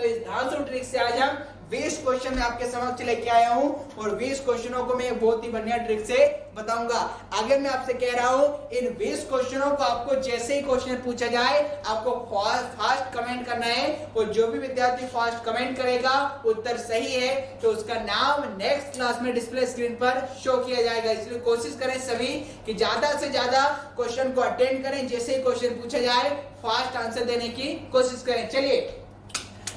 तो इस धांसू ट्रिक से आज हम 20 क्वेश्चन में आपके समक्ष लेके आया हूं और 20 क्वेश्चनों को मैं बहुत ही बढ़िया ट्रिक से बताऊंगा। आगे मैं आपसे कह रहा हूं इन 20 क्वेश्चनों को आपको जैसे ही क्वेश्चन पूछा जाए आपको फास्ट कमेंट करना है और जो भी विद्यार्थी फास्ट कमेंट करेगा उत्तर सही है तो उसका नाम नेक्स्ट क्लास में डिस्प्ले स्क्रीन पर शो किया जाएगा। इसलिए कोशिश करें सभी कि ज्यादा से ज्यादा क्वेश्चन को अटेंड करें, जैसे ही क्वेश्चन पूछा जाए फास्ट आंसर देने की कोशिश करें। चलिए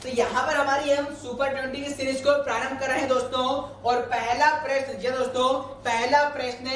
तो यहाँ पर हमारी हम सुपर 20 की सीरीज को प्रारंभ कर रहे हैं दोस्तों और पहला प्रश्न जी दोस्तों, पहला प्रश्न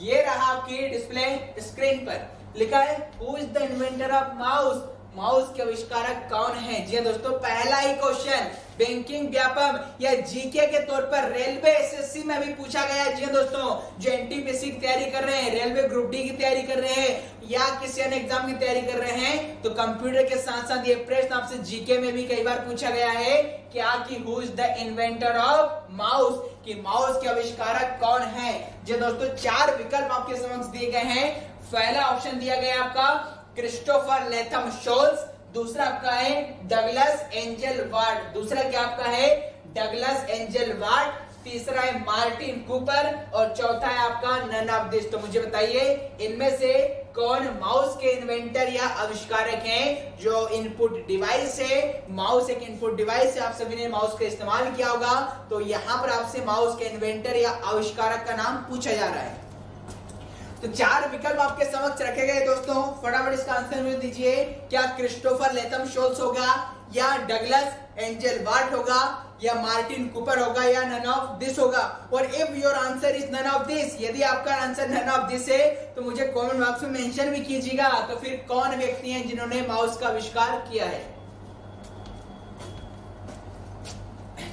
ये रहा आपकी डिस्प्ले स्क्रीन पर लिखा है who is the inventor of mouse, mouse के आविष्कारक कौन है। जी दोस्तों पहला ही क्वेश्चन बैंकिंग व्यापम या जीके के तौर पर रेलवे एसएससी में भी पूछा गया है। जी दोस्तों जो एनटीपीसी की तैयारी कर रहे हैं, रेलवे ग्रुप डी की तैयारी कर रहे हैं या किसी अन्य एग्जाम की तैयारी कर रहे हैं तो कंप्यूटर के साथ साथ ये प्रश्न आपसे जीके में भी कई बार पूछा गया है क्या कि who is the inventor of mouse, कि माउस के आविष्कारक कौन है। जी दोस्तों 4 विकल्प आपके समक्ष दिए गए हैं। पहला ऑप्शन दिया गया आपका क्रिस्टोफर लेथम शोल्स, दूसरा आपका है डगलस एंजल वार्ड, दूसरा क्या आपका है डगलस एंजल वार्ड, तीसरा है मार्टिन कूपर और चौथा है आपका नन ऑफ दिस। तो मुझे बताइए इनमें से कौन माउस के इन्वेंटर या आविष्कारक हैं। जो इनपुट डिवाइस है, माउस एक इनपुट डिवाइस है, आप सभी ने माउस का इस्तेमाल किया होगा तो यहाँ पर आपसे माउस के इन्वेंटर या आविष्कारक का नाम पूछा जा रहा है। तो 4 विकल्प आपके समक्ष रखे गए दोस्तों, फटाफट इसका आंसर मुझे दीजिए। क्या क्रिस्टोफर लेथम शोल्स होगा या डगलस एंजल वार्ड होगा या मार्टिन कूपर होगा या नन ऑफ दिस होगा। और if your answer is none of this, यदि आपका आंसर नन ऑफ दिस है तो मुझे कमेंट बॉक्स में मेंशन भी कीजिएगा तो फिर कौन व्यक्ति हैं जिन्होंने माउस का आविष्कार किया है।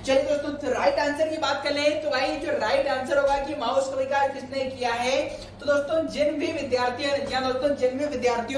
चलिए दोस्तों तो राइट आंसर की बात कर लें तो भाई जो राइट आंसर होगा कि माउस का आविष्कार किसने किया है। तो दोस्तों जिन भी विद्यार्थियों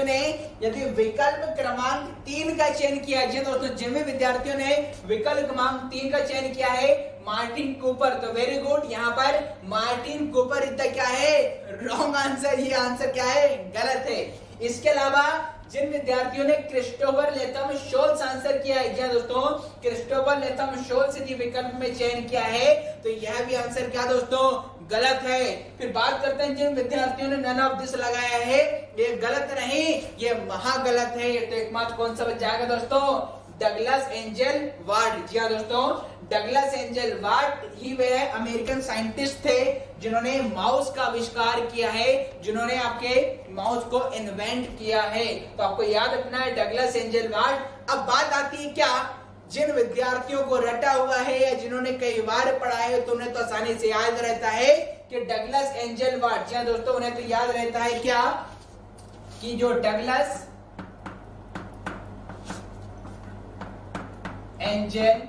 ने यदि विकल्प क्रमांक 3 का चयन किया है, दोस्तों जिन भी विद्यार्थियों ने विकल्प क्रमांक 3 का चयन किया है मार्टिन कूपर, तो वेरी गुड, यहाँ पर मार्टिन कूपर इतना क्या है रॉन्ग आंसर, ये आंसर क्या है गलत है। इसके अलावा जिन विद्यार्थियों ने क्रिस्टोफर लेथम शोल्स आंसर किया है, क्या दोस्तों क्रिस्टोफर लेथम शोल्स यदि विकल्प में चयन किया है तो यह भी आंसर क्या दोस्तों गलत है। फिर बात करते हैं जिन विद्यार्थियों ने नन ऑफ दिस लगाया है, ये गलत नहीं, ये महागलत है। तो एकमात्र कौन सा बच जाएगा दोस्तों डगलस एंजल वार्ड। जी हाँ दोस्तों डगलस एंजल वार्ड ही वे अमेरिकन साइंटिस्ट थे जिन्होंने माउस का आविष्कार किया है, जिन्होंने आपके माउस को इन्वेंट किया है। तो आपको याद रखना है डगलस एंजल वार्ड। अब बात आती है क्या जिन विद्यार्थियों को रटा हुआ है या जिन्होंने कई बार पढ़ा है तो उन्हें तो आसानी से याद रहता है कि डगलस एंजल वार्ड। जी हाँ दोस्तों उन्हें तो याद रहता है क्या कि जो Douglas angel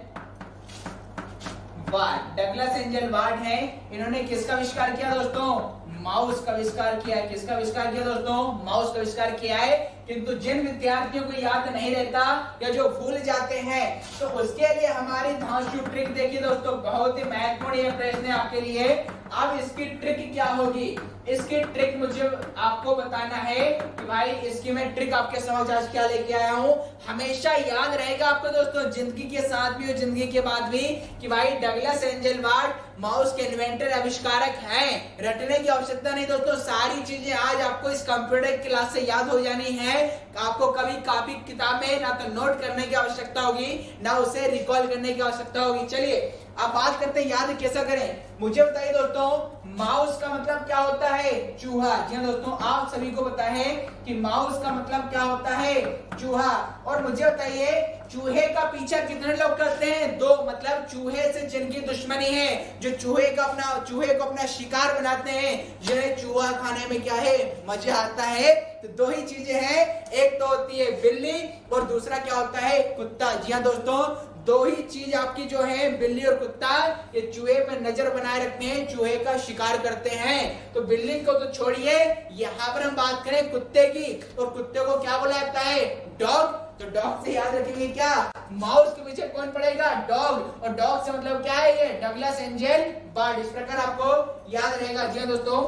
ward, Douglas angel ward है, इन्होंने किसका आविष्कार किया दोस्तों माउस का आविष्कार किया है। किसका आविष्कार किया दोस्तों माउस का आविष्कार किया है। किंतु जिन विद्यार्थियों को याद नहीं रहता या जो भूल जाते हैं तो उसके लिए हमारी धांसू ट्रिक देखिए दोस्तों, बहुत ही महत्वपूर्ण यह प्रश्न है आपके लिए। अब इसकी ट्रिक क्या होगी, इसकी ट्रिक मुझे आपको बताना है कि भाई इसकी मैं ट्रिक आपके समझ आज क्या लेके आया हूं। हमेशा याद रहेगा आपको दोस्तों जिंदगी के साथ भी और जिंदगी के बाद भी कि भाई डगलस एंजल वार्ड माउस के इन्वेंटर आविष्कारक हैं। रटने की आवश्यकता नहीं दोस्तों, सारी चीजें आज आपको इस कंप्यूटर क्लास से याद हो जानी है। आपको कभी कॉपी किताब में ना तो नोट करने की आवश्यकता होगी ना उसे रिकॉल करने की आवश्यकता होगी। चलिए अब बात करते हैं याद कैसा करें। मुझे बताइए दोस्तों माउस का मतलब क्या होता है चूहा। जी दोस्तों आप सभी को पता है कि माउस का मतलब क्या होता है चूहा। और मुझे बताइए चूहे का पीछा कितने लोग करते हैं, 2, मतलब चूहे से जिनकी दुश्मनी है, जो चूहे को अपना शिकार बनाते हैं, जिन्हें चूहा खाने में क्या है मजा आता है। तो 2 ही चीजें हैं, एक तो होती है बिल्ली और दूसरा क्या होता है कुत्ता। जी हाँ दोस्तों 2 ही चीज आपकी जो है बिल्ली और कुत्ता, ये चूहे पर नजर बनाए रखते हैं, चूहे का शिकार करते हैं। तो बिल्ली को तो छोड़िए, यहाँ पर हम बात करें कुत्ते की, और कुत्ते को क्या बोला जाता है डॉग। तो डॉग से याद रखेंगे क्या माउस के पीछे कौन पड़ेगा डॉग, और डॉग से मतलब क्या है ये डगलस एंजल वार्ड। इस प्रकार आपको याद रहेगा। जी दोस्तों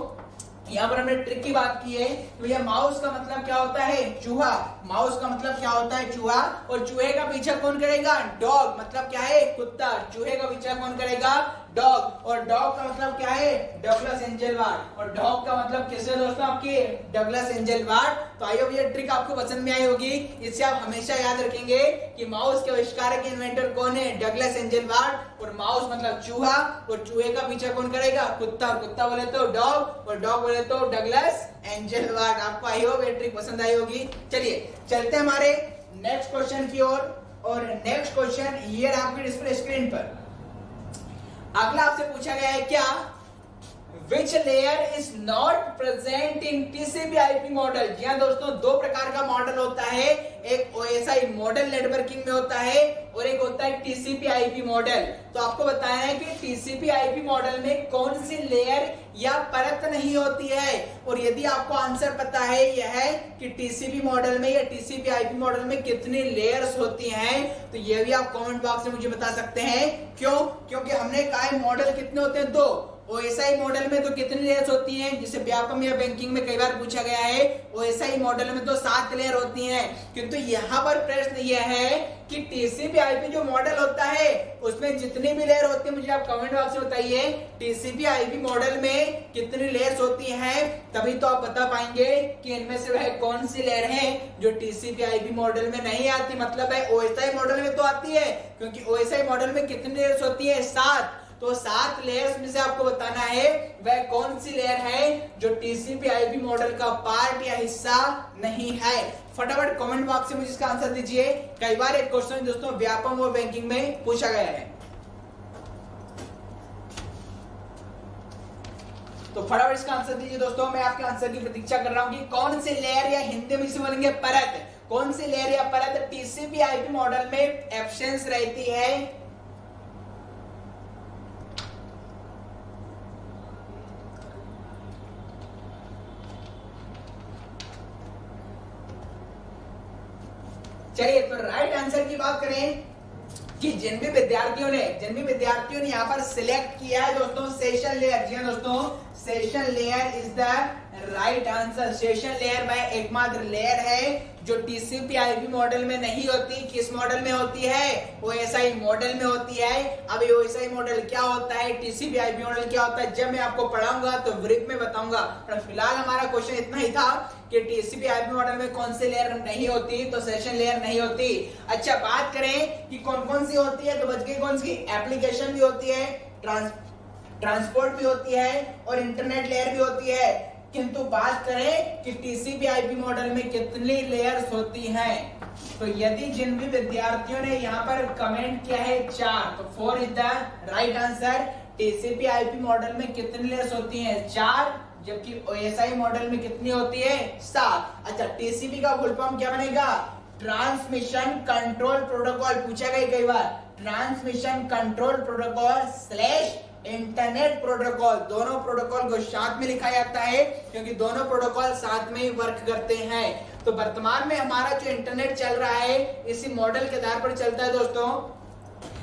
यहाँ पर हमने ट्रिक की बात की है। तो भैया माउस का मतलब क्या होता है? चूहा। माउस का मतलब क्या होता है? चूहा। और चूहे का पीछा कौन करेगा? डॉग। मतलब क्या है? कुत्ता। चूहे का पीछा कौन करेगा? डॉग। और डॉग का मतलब क्या है? डगलस एंजेलवार्ड। और डॉग का मतलब किससे दोस्तों? आपके डगलस एंजेलवार्ड। तो आई होप ये ट्रिक आपको पसंद में आई होगी। इससे आप हमेशा याद रखेंगे कि माउस के आविष्कारक इन्वेंटर कौन है? डगलस एंजेलवार्ड। और माउस मतलब चूहा, और चूहे का पीछा कौन करेगा? कुत्ता। और कुत्ता बोले तो डॉग, और डॉग बोले तो डगलस एंजेलवार्ड। आपको आई होप ये ट्रिक पसंद आई होगी। चलिए चलते हैं हमारे नेक्स्ट क्वेश्चन की ओर। और नेक्स्ट क्वेश्चन ये आपके डिस्प्ले स्क्रीन पर। अगला आपसे पूछा गया है क्या? Which layer is not present in TCP/IP model? जी हाँ दोस्तों, दो प्रकार का मॉडल होता है। एक OSI मॉडल नेटवर्किंग में होता है और एक होता है TCP/IP मॉडल। तो आपको बताया है कि TCP/IP मॉडल में कौन सी लेयर या परत नहीं होती है। और यदि आपको आंसर पता है यह है कि TCP मॉडल में या TCP/IP मॉडल में कितनी लेयर्स होती हैं, तो यह भी आप कमेंट बॉक्स में मुझे बता सकते हैं। क्यों? क्योंकि हमने कहा है मॉडल कितने होते हैं? दो। OSI मॉडल में तो कितनी लेयर्स होती हैं? जिसे व्यापम या बैंकिंग में कई बार पूछा गया है। OSI मॉडल में तो 7 लेयर होती हैं। किंतु यहाँ पर प्रश्न यह है कि TCP/IP जो मॉडल होता है उसमें जितनी भी लेयर होती है, मुझे आप कमेंट बॉक्स में बताइए TCP/IP मॉडल में कितनी लेयर्स होती हैं। तभी तो आप बता पाएंगे कि इनमें से वह कौन सी लेयर है जो TCP/IP मॉडल में नहीं आती। मतलब है OSI मॉडल में तो आती है, क्योंकि OSI मॉडल में कितनी लेयर्स होती है? 7। तो 7 लेयर्स में से आपको बताना है वह कौन सी लेयर है जो TCP/IP मॉडल का पार्ट या हिस्सा नहीं है। फटाफट कमेंट बॉक्स से मुझे इसका आंसर दीजिए। कई बार एक क्वेश्चन दोस्तों व्यापम और बैंकिंग में पूछा गया है। तो फटाफट इसका आंसर दीजिए दोस्तों। मैं आपके आंसर की प्रतीक्षा कर रहा हूं कि कौन सी लेयर या हिंदी में इसे बोलेंगे परत, कौन सी लेयर या परत TCP/IP मॉडल में एब्सेंस रहती है। चलिए तो राइट आंसर की बात करें कि जिन भी विद्यार्थियों ने यहाँ पर सिलेक्ट किया है दोस्तों सेशन लेयर। जी हाँ दोस्तों, session layer is the right answer. Session layer में एकमात्र लेयर है जो TCP/IP मॉडल में नहीं होती। किस मॉडल में होती है? OSI मॉडल में होती है। अब ये OSI मॉडल क्या होता है, TCP/IP मॉडल क्या होता है, जब मैं आपको पढ़ाऊंगा तो ब्रीफ में बताऊंगा। पर फिलहाल हमारा क्वेश्चन इतना ही था कि TCP/IP मॉडल में कौन सी लेयर नहीं होती, तो सेशन लेयर नहीं होती। अच्छा, बात करें कि कौन कौन सी होती है, तो बच गई कौन सी? एप्लीकेशन भी होती है, ट्रांसपोर्ट भी होती है और इंटरनेट लेयर भी होती है। किंतु बात करें कि TCP/IP मॉडल में कितनी लेयर्स होती हैं, तो यदि जिन भी विद्यार्थियों ने यहाँ पर कमेंट किया है 4, तो 4 is the right answer. TCP/IP model में कितनी लेयर्स होती हैं? 4। जबकि OSI मॉडल में कितनी होती है? 7। अच्छा, TCP का फुल फॉर्म क्या बनेगा? Transmission control protocol. पूछा गया कई बार। Transmission control protocol / internet protocol. दोनों प्रोटोकॉल को साथ में लिखा जाता है क्योंकि दोनों प्रोटोकॉल साथ में ही वर्क करते हैं। तो वर्तमान में हमारा जो इंटरनेट चल रहा है इसी मॉडल के आधार पर चलता है दोस्तों।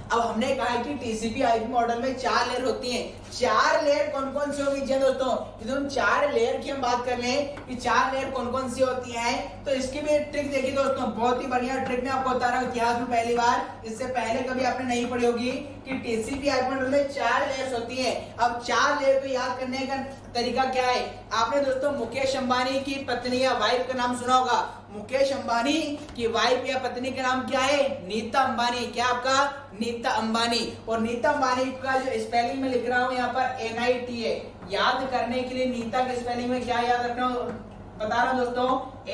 अब हमने कहा है कि TCP/IP मॉडल में 4 लेयर होती हैं। 4 लेयर कौन कौन सी होगी? जी दोस्तों, यदि हम 4 लेयर की हम बात कर लें कि 4 लेयर कौन कौन सी होती हैं, तो इसकी भी एक ट्रिक देखिए दोस्तों, बहुत ही बढ़िया ट्रिक मैं आपको बता रहा हूँ इतिहास में पहली बार। इससे पहले कभी आपने नहीं पढ़ी होगी कि TCP/IP मॉडल में 4 लेयर्स होती है। अब 4 लेयर को याद करने का तरीका क्या है? आपने दोस्तों मुकेश अंबानी की पत्नी या वाइफ का नाम सुना होगा। मुकेश अंबानी की वाइफ या पत्नी का नाम क्या है? नीता अंबानी। क्या आपका? नीता अंबानी। और नीता अंबानी का जो स्पेलिंग में लिख रहा हूं यहाँ पर NITA। याद करने के लिए नीता के स्पेलिंग में क्या याद रखना बता रहा हूं दोस्तों,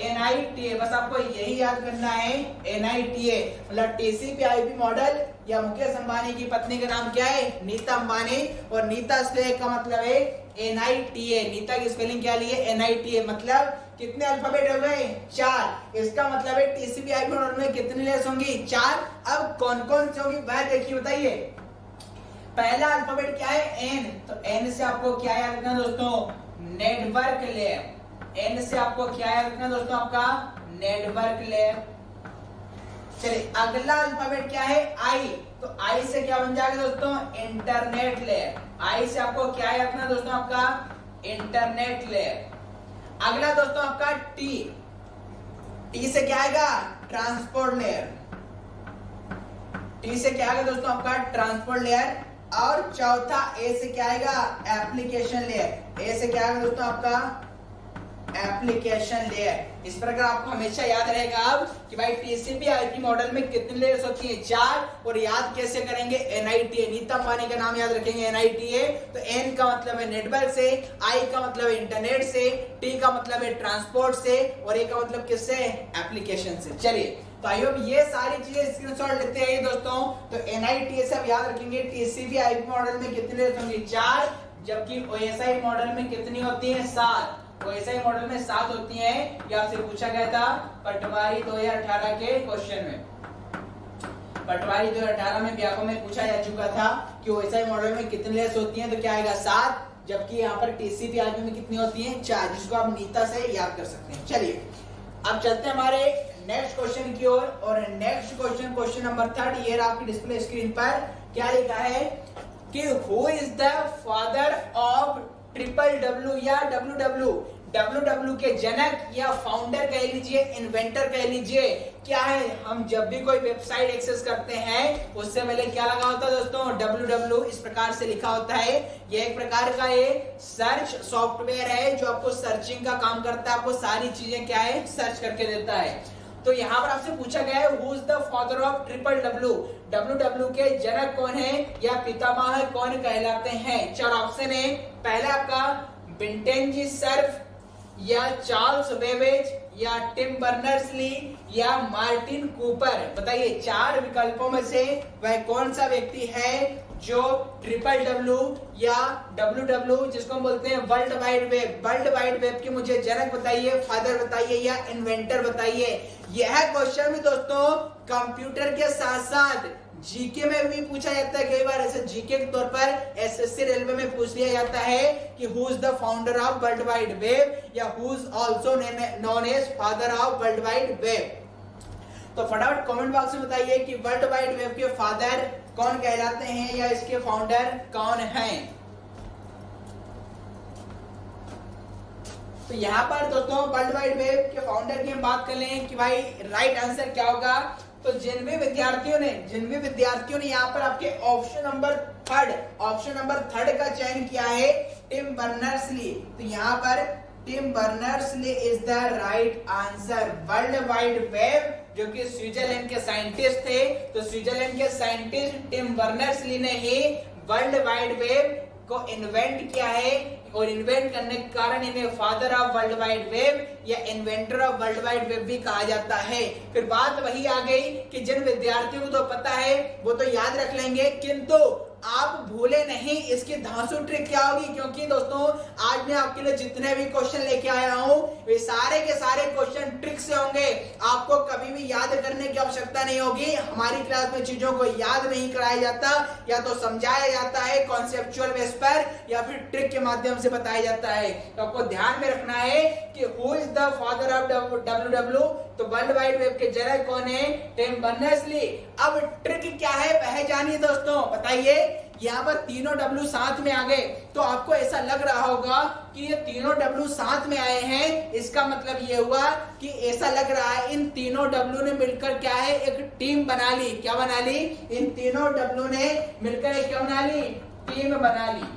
NITA। बस आपको यही याद करना है, NITA। मतलब TCP/IP मॉडल या मुकेश अंबानी की पत्नी का नाम क्या है? नीता अंबानी। और नीता स्पेलिंग का मतलब है NITA। नीता की स्पेलिंग क्या ली है? NITA। मतलब कितने अल्फाबेट हो गए? 4। इसका मतलब है TCP/IP मॉडल में कितनी लेयर्स होंगी? 4। अब कौन कौन सी होंगी वह देखिए, बताइए। पहला अल्फाबेट क्या है? N। तो N से आपको क्या याद रखना दोस्तों? Network layer. N से आपको क्या याद रखना दोस्तों? आपका नेटवर्क लेयर। चलिए, अगला अल्फाबेट क्या है? I। तो I से क्या बन जाएगा दोस्तों? Internet layer. I से आपको क्या याद रखना दोस्तों? आपका इंटरनेट लेयर। अगला दोस्तों आपका टी, टी से क्या आएगा? Transport layer. टी से क्या आएगा दोस्तों आपका? Transport layer. और चौथा ए से क्या आएगा? Application layer. ए से क्या आएगा दोस्तों आपका? Application layer. इस प्रकार आपको हमेशा याद रहेगा अब कि भाई टीसीपी आईपी मॉडल में कितनी लेयर्स होती हैं? 4। और याद कैसे करेंगे? एनआईटीए, नीता अंबानी का नाम याद रखेंगे एनआईटीए। तो एन का मतलब है नेटवर्क से, आई का मतलब है इंटरनेट से, टी का मतलब है ट्रांसपोर्ट से, और ए का मतलब किससे? एप्लीकेशन से। चलिए, तो आई होप ये सारी चीजें स्क्रीनशॉट लेते हैं दोस्तों। तो एनआईटीए से आप याद रखेंगे टीसीपी आईपी मॉडल में कितनी लेयर्स होंगी? 4, जबकि ओएसआई मॉडल में कितनी होती है? 7। ओएसआई मॉडल में 7 होती हैं। ये आपसे पूछा गया था पटवारी 2018 के क्वेश्चन में। पटवारी 2018 में व्यापक में पूछा जा चुका था कि ओएसआई मॉडल में कितनी लेयर्स होती हैं? तो क्या आएगा? 7, जबकि यहाँ पर टीसीपी आईपी में कितनी होती हैं? 4, जिसको आप नीता से याद कर सकते हैं। चलिए, अब चलते हैं हमारे नेक्स्ट क्वेश्चन की ओर। और नेक्स्ट क्वेश्चन, क्वेश्चन नंबर 3, ये आपकी डिस्प्ले स्क्रीन पर क्या लिखा है कि who is the father of triple W या डब्ल्यू डब्ल्यू के जनक या फाउंडर कह लीजिए, इन्वेंटर कह लीजिए। क्या है? हम जब भी कोई वेबसाइट एक्सेस करते हैं उससे पहले क्या लगा होता है दोस्तों? डब्ल्यू इस प्रकार से लिखा होता है। ये एक प्रकार का ये सर्च सॉफ्टवेयर है जो आपको सर्चिंग का काम करता है, आपको सारी चीजें क्या है सर्च करके देता है। तो यहाँ पर आपसे पूछा गया है who is the father of triple W के जनक कौन है या पितामह कौन कहलाते हैं? 4 ऑप्शन है। पहला आपका विंटेज सर्फ या चार्ल्स बेबेज या टिम बर्नर्स-ली या मार्टिन कूपर। बताइए 4 विकल्पों में से वह कौन सा व्यक्ति है जो ट्रिपल डब्ल्यू या डब्ल्यू जिसको हम बोलते हैं वर्ल्ड वाइड वेब के मुझे जनक बताइए, फादर बताइए या इन्वेंटर बताइए। यह क्वेश्चन भी दोस्तों कंप्यूटर के साथ साथ जीके में भी पूछा जाता है। कई बार ऐसे जीके के तौर पर एसएससी रेलवे में पूछ लिया जाता है कि who is the founder of world wide web या who is also known as father of world wide web. तो फटाफट कमेंट बॉक्स में बताइए कि वर्ल्ड वाइड वेब के फादर कौन कहलाते हैं या इसके फाउंडर कौन हैं। तो यहाँ पर दोस्तों वर्ल्ड वाइड वेब के फाउंडर की हम बात कर लें कि भाई राइट आंसर क्या होगा। तो जिन भी विद्यार्थियों ने यहाँ पर आपके ऑप्शन नंबर थर्ड का चयन किया है टिम बर्नर्स-ली, तो यहाँ पर Tim Berners Lee is the right answer. World wide web जो कि स्विट्जरलैंड के साइंटिस्ट थे, तो स्विट्जरलैंड के साइंटिस्ट टिम बर्नर्स-ली ने ही वर्ल्ड वाइड वेब को इन्वेंट किया है और इन्वेंट करने के कारण इन्हें father of world wide web या inventor of world wide web भी कहा जाता है। फिर बात वही आ गई कि जिन विद्यार्थियों को तो पता है वो तो याद रख लेंगे, किंतु आप भूले नहीं इसकी धांसू ट्रिक क्या होगी, क्योंकि दोस्तों आज मैं आपके लिए जितने भी क्वेश्चन लेके आया हूं वे सारे के सारे क्वेश्चन ट्रिक से होंगे। आपको कभी भी याद करने की आवश्यकता नहीं होगी। हमारी क्लास में चीजों को याद नहीं कराया जाता, या तो समझाया जाता है कॉन्सेप्चुअल बेस पर या फिर ट्रिक के माध्यम से बताया जाता है। तो आपको ध्यान में रखना है कि who is the father of W, तो वर्ल्ड वाइड वेब के जनक कौन है? Tim Berners-Lee. अब ट्रिक क्या है वह जानिए दोस्तों, बताइए। यहाँ पर तीनों डब्ल्यू साथ में आ गए तो आपको ऐसा लग रहा होगा कि ये तीनों डब्ल्यू साथ में आए हैं, इसका मतलब ये हुआ कि ऐसा लग रहा है इन तीनों डब्ल्यू ने मिलकर क्या है एक टीम बना ली। क्या बना ली? इन तीनों डब्ल्यू ने मिलकर एक क्या बना ली? टीम बना ली।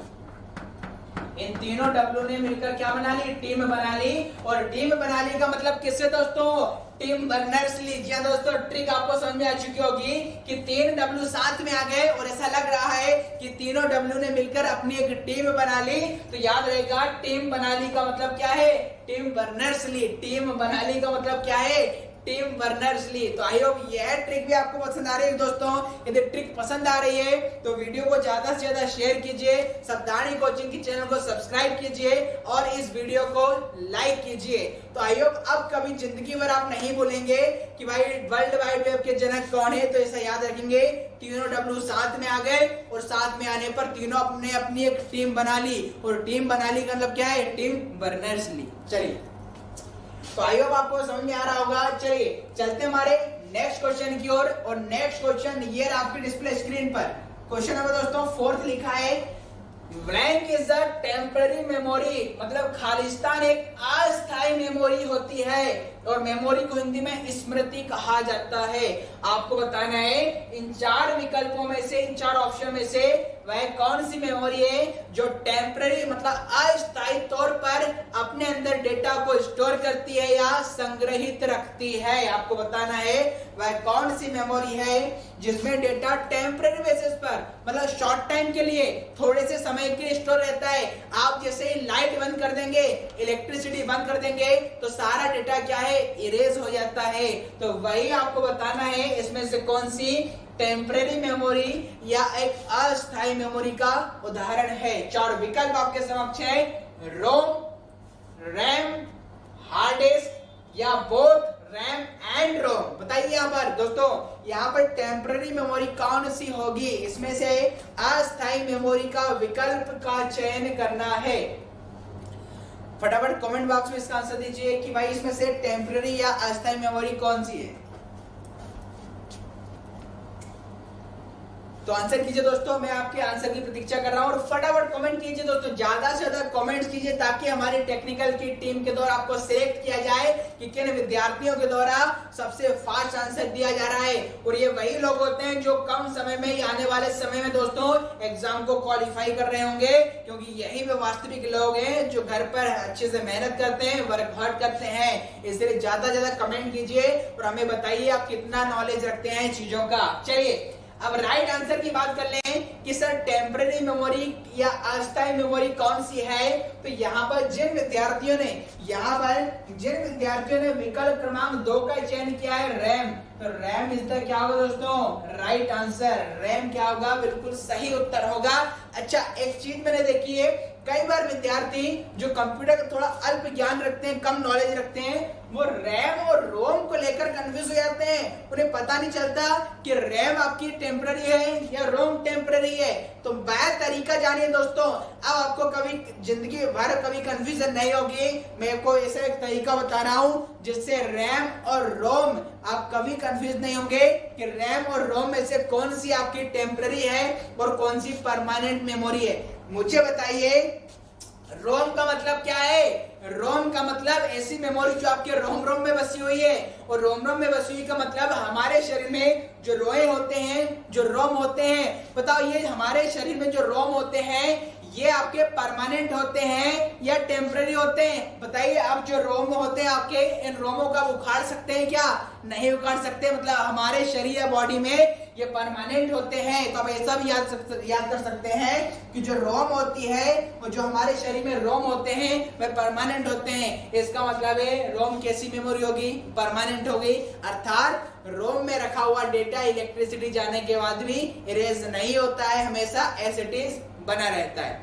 इन तीनों डब्ल्यू ने मिलकर क्या बना ली? टीम बना ली। और टीम बना ली का मतलब किससे दोस्तों? Tim Berners-Lee. जी हाँ दोस्तों, ट्रिक आपको समझ में आ चुकी होगी कि 3 डब्ल्यू साथ में आ गए और ऐसा लग रहा है कि तीनों डब्ल्यू ने मिलकर अपनी एक टीम बना ली। तो याद रहेगा टीम बना ली का मतलब क्या है? Tim Berners-Lee. टीम बना ली का मतलब क्या है? Tim Berners Lee. तो आई होप यह ट्रिक भी आपको पसंद आ रही है दोस्तों। यदि ट्रिक पसंद आ रही है तो वीडियो को ज्यादा से ज्यादा शेयर कीजिए, सावधानी कोचिंग की चैनल को सब्सक्राइब कीजिए और इस वीडियो को लाइक कीजिए। तो आई होप अब कभी जिंदगी भर आप नहीं भूलेंगे कि भाई वर्ल्ड वाइड वेब के जनक कौन है। तो ऐसा याद रखेंगे तीनों डब्ल्यू साथ में आ गए और साथ में आने पर तीनों अपने अपनी एक टीम बना ली, और टीम बना ली का मतलब क्या है? Tim Berners Lee. चलिए, तो आई होप आपको समझ में आ रहा होगा। चलिए चलते हमारे नेक्स्ट क्वेश्चन की ओर। और नेक्स्ट क्वेश्चन ये आपकी डिस्प्ले स्क्रीन पर क्वेश्चन नंबर दोस्तों 4 लिखा है blank is a temporary memory, मतलब खालिस्तान एक अस्थायी मेमोरी होती है और मेमोरी को हिंदी में स्मृति कहा जाता है। आपको बताना है इन चार विकल्पों में से, इन चार ऑप्शन में से वह कौन सी मेमोरी है जो टेम्पररी मतलब अस्थायी तौर पर अपने अंदर डेटा को स्टोर करती है या संग्रहित रखती है। आपको बताना है वह कौन सी मेमोरी है जिसमें डेटा टेम्पररी बेसिस पर मतलब शॉर्ट टाइम के लिए, थोड़े से समय के लिए स्टोर रहता है। आप जैसे ही लाइट बंद कर देंगे, इलेक्ट्रिसिटी बंद कर देंगे तो सारा डेटा क्या है, इरेज हो जाता है। तो वही आपको बताना है इसमें से कौन सी टेम्पररी मेमोरी या एक अस्थायी मेमोरी का उदाहरण है। चार विकल्प आपके समक्ष है, रोम, रैम, हार्ड डिस्क या बोथ रैम एंड रोम। बताइए यहाँ पर दोस्तों, यहाँ पर टेम्पररी मेमोरी कौन सी होगी, इसमें से अस्थायी मेमोरी का विकल्प का चयन करना है। फटाफट कमेंट बॉक्स में इसका आंसर दीजिए कि भाई इसमें से टेम्पररी या अस्थायी मेमोरी कौन सी है। तो आंसर कीजिए दोस्तों, मैं आपके आंसर की प्रतीक्षा कर रहा हूं और फटाफट कमेंट कीजिए दोस्तों, ज्यादा से ज्यादा कमेंट्स कीजिए ताकि हमारी टेक्निकल की टीम के द्वारा आपको सिलेक्ट किया जाए कि किन विद्यार्थियों के द्वारा सबसे फास्ट आंसर दिया जा रहा है। और ये वही लोग होते हैं जो कम समय में ही आने वाले समय में दोस्तों एग्जाम को क्वालिफाई कर रहे होंगे, क्योंकि यही वे वास्तविक लोग हैं जो घर पर अच्छे से मेहनत करते हैं, वर्क हार्ड करते हैं। इसलिए ज्यादा से ज्यादा कमेंट कीजिए और हमें बताइए आप कितना नॉलेज रखते हैं चीजों का। चलिए अब राइट आंसर की बात कर लें कि सर टेम्पररी मेमोरी या अस्थायी मेमोरी कौन सी है। तो यहाँ पर जिन विद्यार्थियों ने विकल्प क्रमांक 2 का चयन किया है रैम, तो रैम इज द क्या होगा दोस्तों, राइट आंसर। रैम क्या होगा, बिल्कुल सही उत्तर होगा। अच्छा एक चीज मैंने देखी है, कई बार विद्यार्थी जो कंप्यूटर का थोड़ा अल्प ज्ञान रखते हैं, कम नॉलेज रखते हैं, वो रैम और रोम को लेकर कंफ्यूज हो जाते हैं। उन्हें पता नहीं चलता कि रैम आपकी टेम्पररी है या रोम टेम्पररी है। तो मैं तरीका जानिए दोस्तों, अब आपको कभी जिंदगी भर कभी कंफ्यूजन नहीं होगी। मैं को ऐसा एक तरीका बता रहा हूं जिससे रैम और रोम आप कभी कंफ्यूज नहीं होंगे कि रैम और रोम में से कौन सी आपकी टेम्पररी है और कौन सी परमानेंट मेमोरी है। मुझे बताइए रोम का मतलब क्या है। रोम का मतलब ऐसी मेमोरी जो आपके रोम में बसी हुई है, और रोम में बसी हुई का मतलब हमारे शरीर में जो रोए होते हैं, जो रोम होते हैं, बताओ ये हमारे शरीर में जो रोम होते हैं ये आपके परमानेंट होते हैं या टेम्पररी होते हैं। बताइए आप जो रोम होते हैं आपके, इन रोमों का उखाड़ सकते हैं क्या, नहीं उखाड़ सकते। मतलब हमारे शरीर या बॉडी में ये परमानेंट होते हैं। तो अब ऐसा भी याद कर सकते हैं कि जो रोम होती है और जो हमारे शरीर में रोम होते हैं वह परमानेंट होते हैं। इसका मतलब है रोम कैसी मेमोरी होगी, परमानेंट होगी। अर्थात रोम में रखा हुआ डेटा इलेक्ट्रिसिटी जाने के बाद भी इरेज नहीं होता है, हमेशा एज इट इज बना रहता है।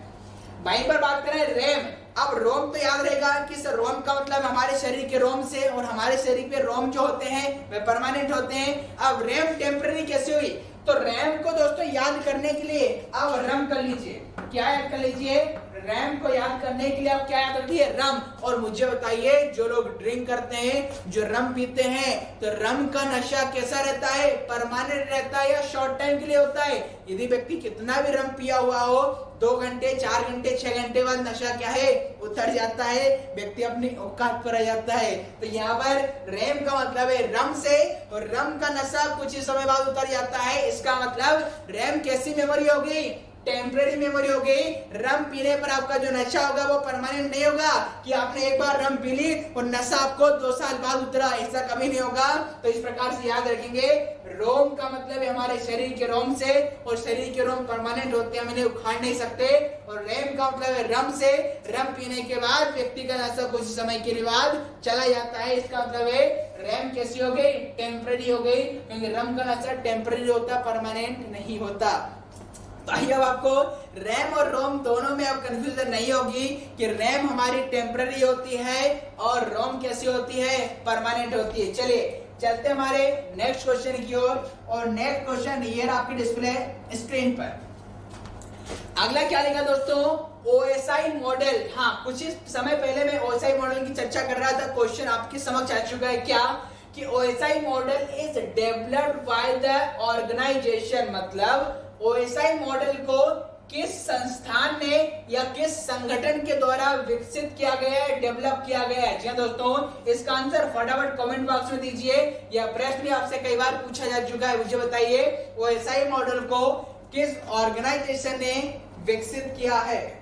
वहीं पर बात करें रैम, अब रोम तो याद रहेगा कि सर रोम का मतलब हमारे शरीर के रोम से, और हमारे शरीर पे रोम जो होते हैं वे परमानेंट होते हैं। अब रैम टेम्पररी कैसे हुई, तो रैम को दोस्तों याद करने के लिए अब रम कर लीजिए। क्या याद कर लीजिए, रैम को याद करने के लिए आप क्या याद रखिए, रम। और मुझे बताइए जो लोग ड्रिंक करते हैं, जो रम पीते हैं, तो रम का नशा कैसा रहता है, परमानेंट रहता है या शॉर्ट टाइम के लिए होता है। यदि व्यक्ति कितना भी रम पिया हुआ हो, 2 घंटे 4 घंटे 6 घंटे बाद नशा क्या है, उतर जाता है, व्यक्ति अपनी औकात पर आ जाता है। तो यहाँ पर रैम का मतलब है रम से, और रम का नशा कुछ ही समय बाद उतर जाता है। इसका मतलब रैम कैसी मेमोरी होगी, टेम्पररी मेमोरी होगी। रम पीने पर आपका जो नशा होगा वो परमानेंट नहीं होगा कि आपने एक बार रम पी ली और नशा आपको 2 साल बाद उतरा, ऐसा कभी नहीं होगा। तो इस प्रकार से याद रखेंगे, रोम का मतलब है हमारे शरीर के रोम से, और शरीर के रोम परमानेंट होते हैं, हम इन्हें उखाड़ नहीं सकते। और रैम का मतलब है रम से, रम पीने के बाद व्यक्ति का नशा कुछ समय के बाद चला जाता है। इसका मतलब है रैम कैसी हो गई, टेम्पररी हो गई, क्योंकि रम का नशा टेम्पररी होता, परमानेंट नहीं होता। ताकि अब आपको रैम और रोम दोनों में अब कंफ्यूजन नहीं होगी कि रैम हमारी टेम्पररी होती है और रोम कैसी होती है, परमानेंट होती है। चलिए चलते हमारे नेक्स्ट क्वेश्चन की ओर, और नेक्स्ट क्वेश्चन ये आपकी डिस्प्ले स्क्रीन पर। अगला क्या लिखा दोस्तों, ओएसआई मॉडल। हाँ, कुछ ही समय पहले मैं ओएसआई मॉडल की चर्चा कर रहा था, क्वेश्चन आपके समक्ष आ चुका है क्या कि OSI model is developed by the organisation. मतलब ओएसआई मॉडल को किस संस्थान ने या किस संगठन के द्वारा विकसित किया गया है, डेवलप किया गया है? जी हाँ दोस्तों, इसका आंसर फटाफट कमेंट बॉक्स में दीजिए। यह प्रश्न भी आपसे कई बार पूछा जा चुका है, मुझे बताइए ओएसआई मॉडल को किस ऑर्गेनाइजेशन ने विकसित किया है?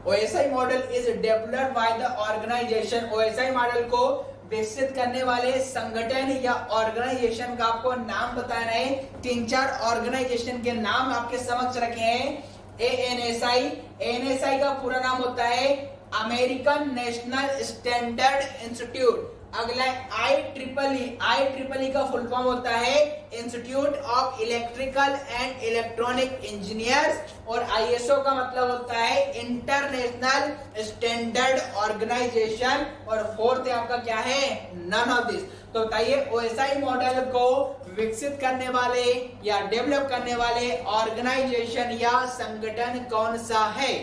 OSI model is developed by the organisation. OSI model को विकसित करने वाले संगठन या ऑर्गेनाइजेशन का आपको नाम बताना है। 3-4 ऑर्गेनाइजेशन के नाम आपके समक्ष रखे हैं। एएनएसआई, एएनएसआई का पूरा नाम होता है अमेरिकन नेशनल स्टैंडर्ड इंस्टीट्यूट। अगला IEEE, IEEE का फुल फॉर्म होता है Institute of Electrical and Electronic Engineers, और ISO का मतलब होता है इंटरनेशनल स्टैंडर्ड ऑर्गेनाइजेशन, और फोर्थ आपका क्या है? None of this. तो बताइए ओएसआई मॉडल को विकसित करने वाले या डेवलप करने वाले ऑर्गेनाइजेशन या संगठन कौन सा है?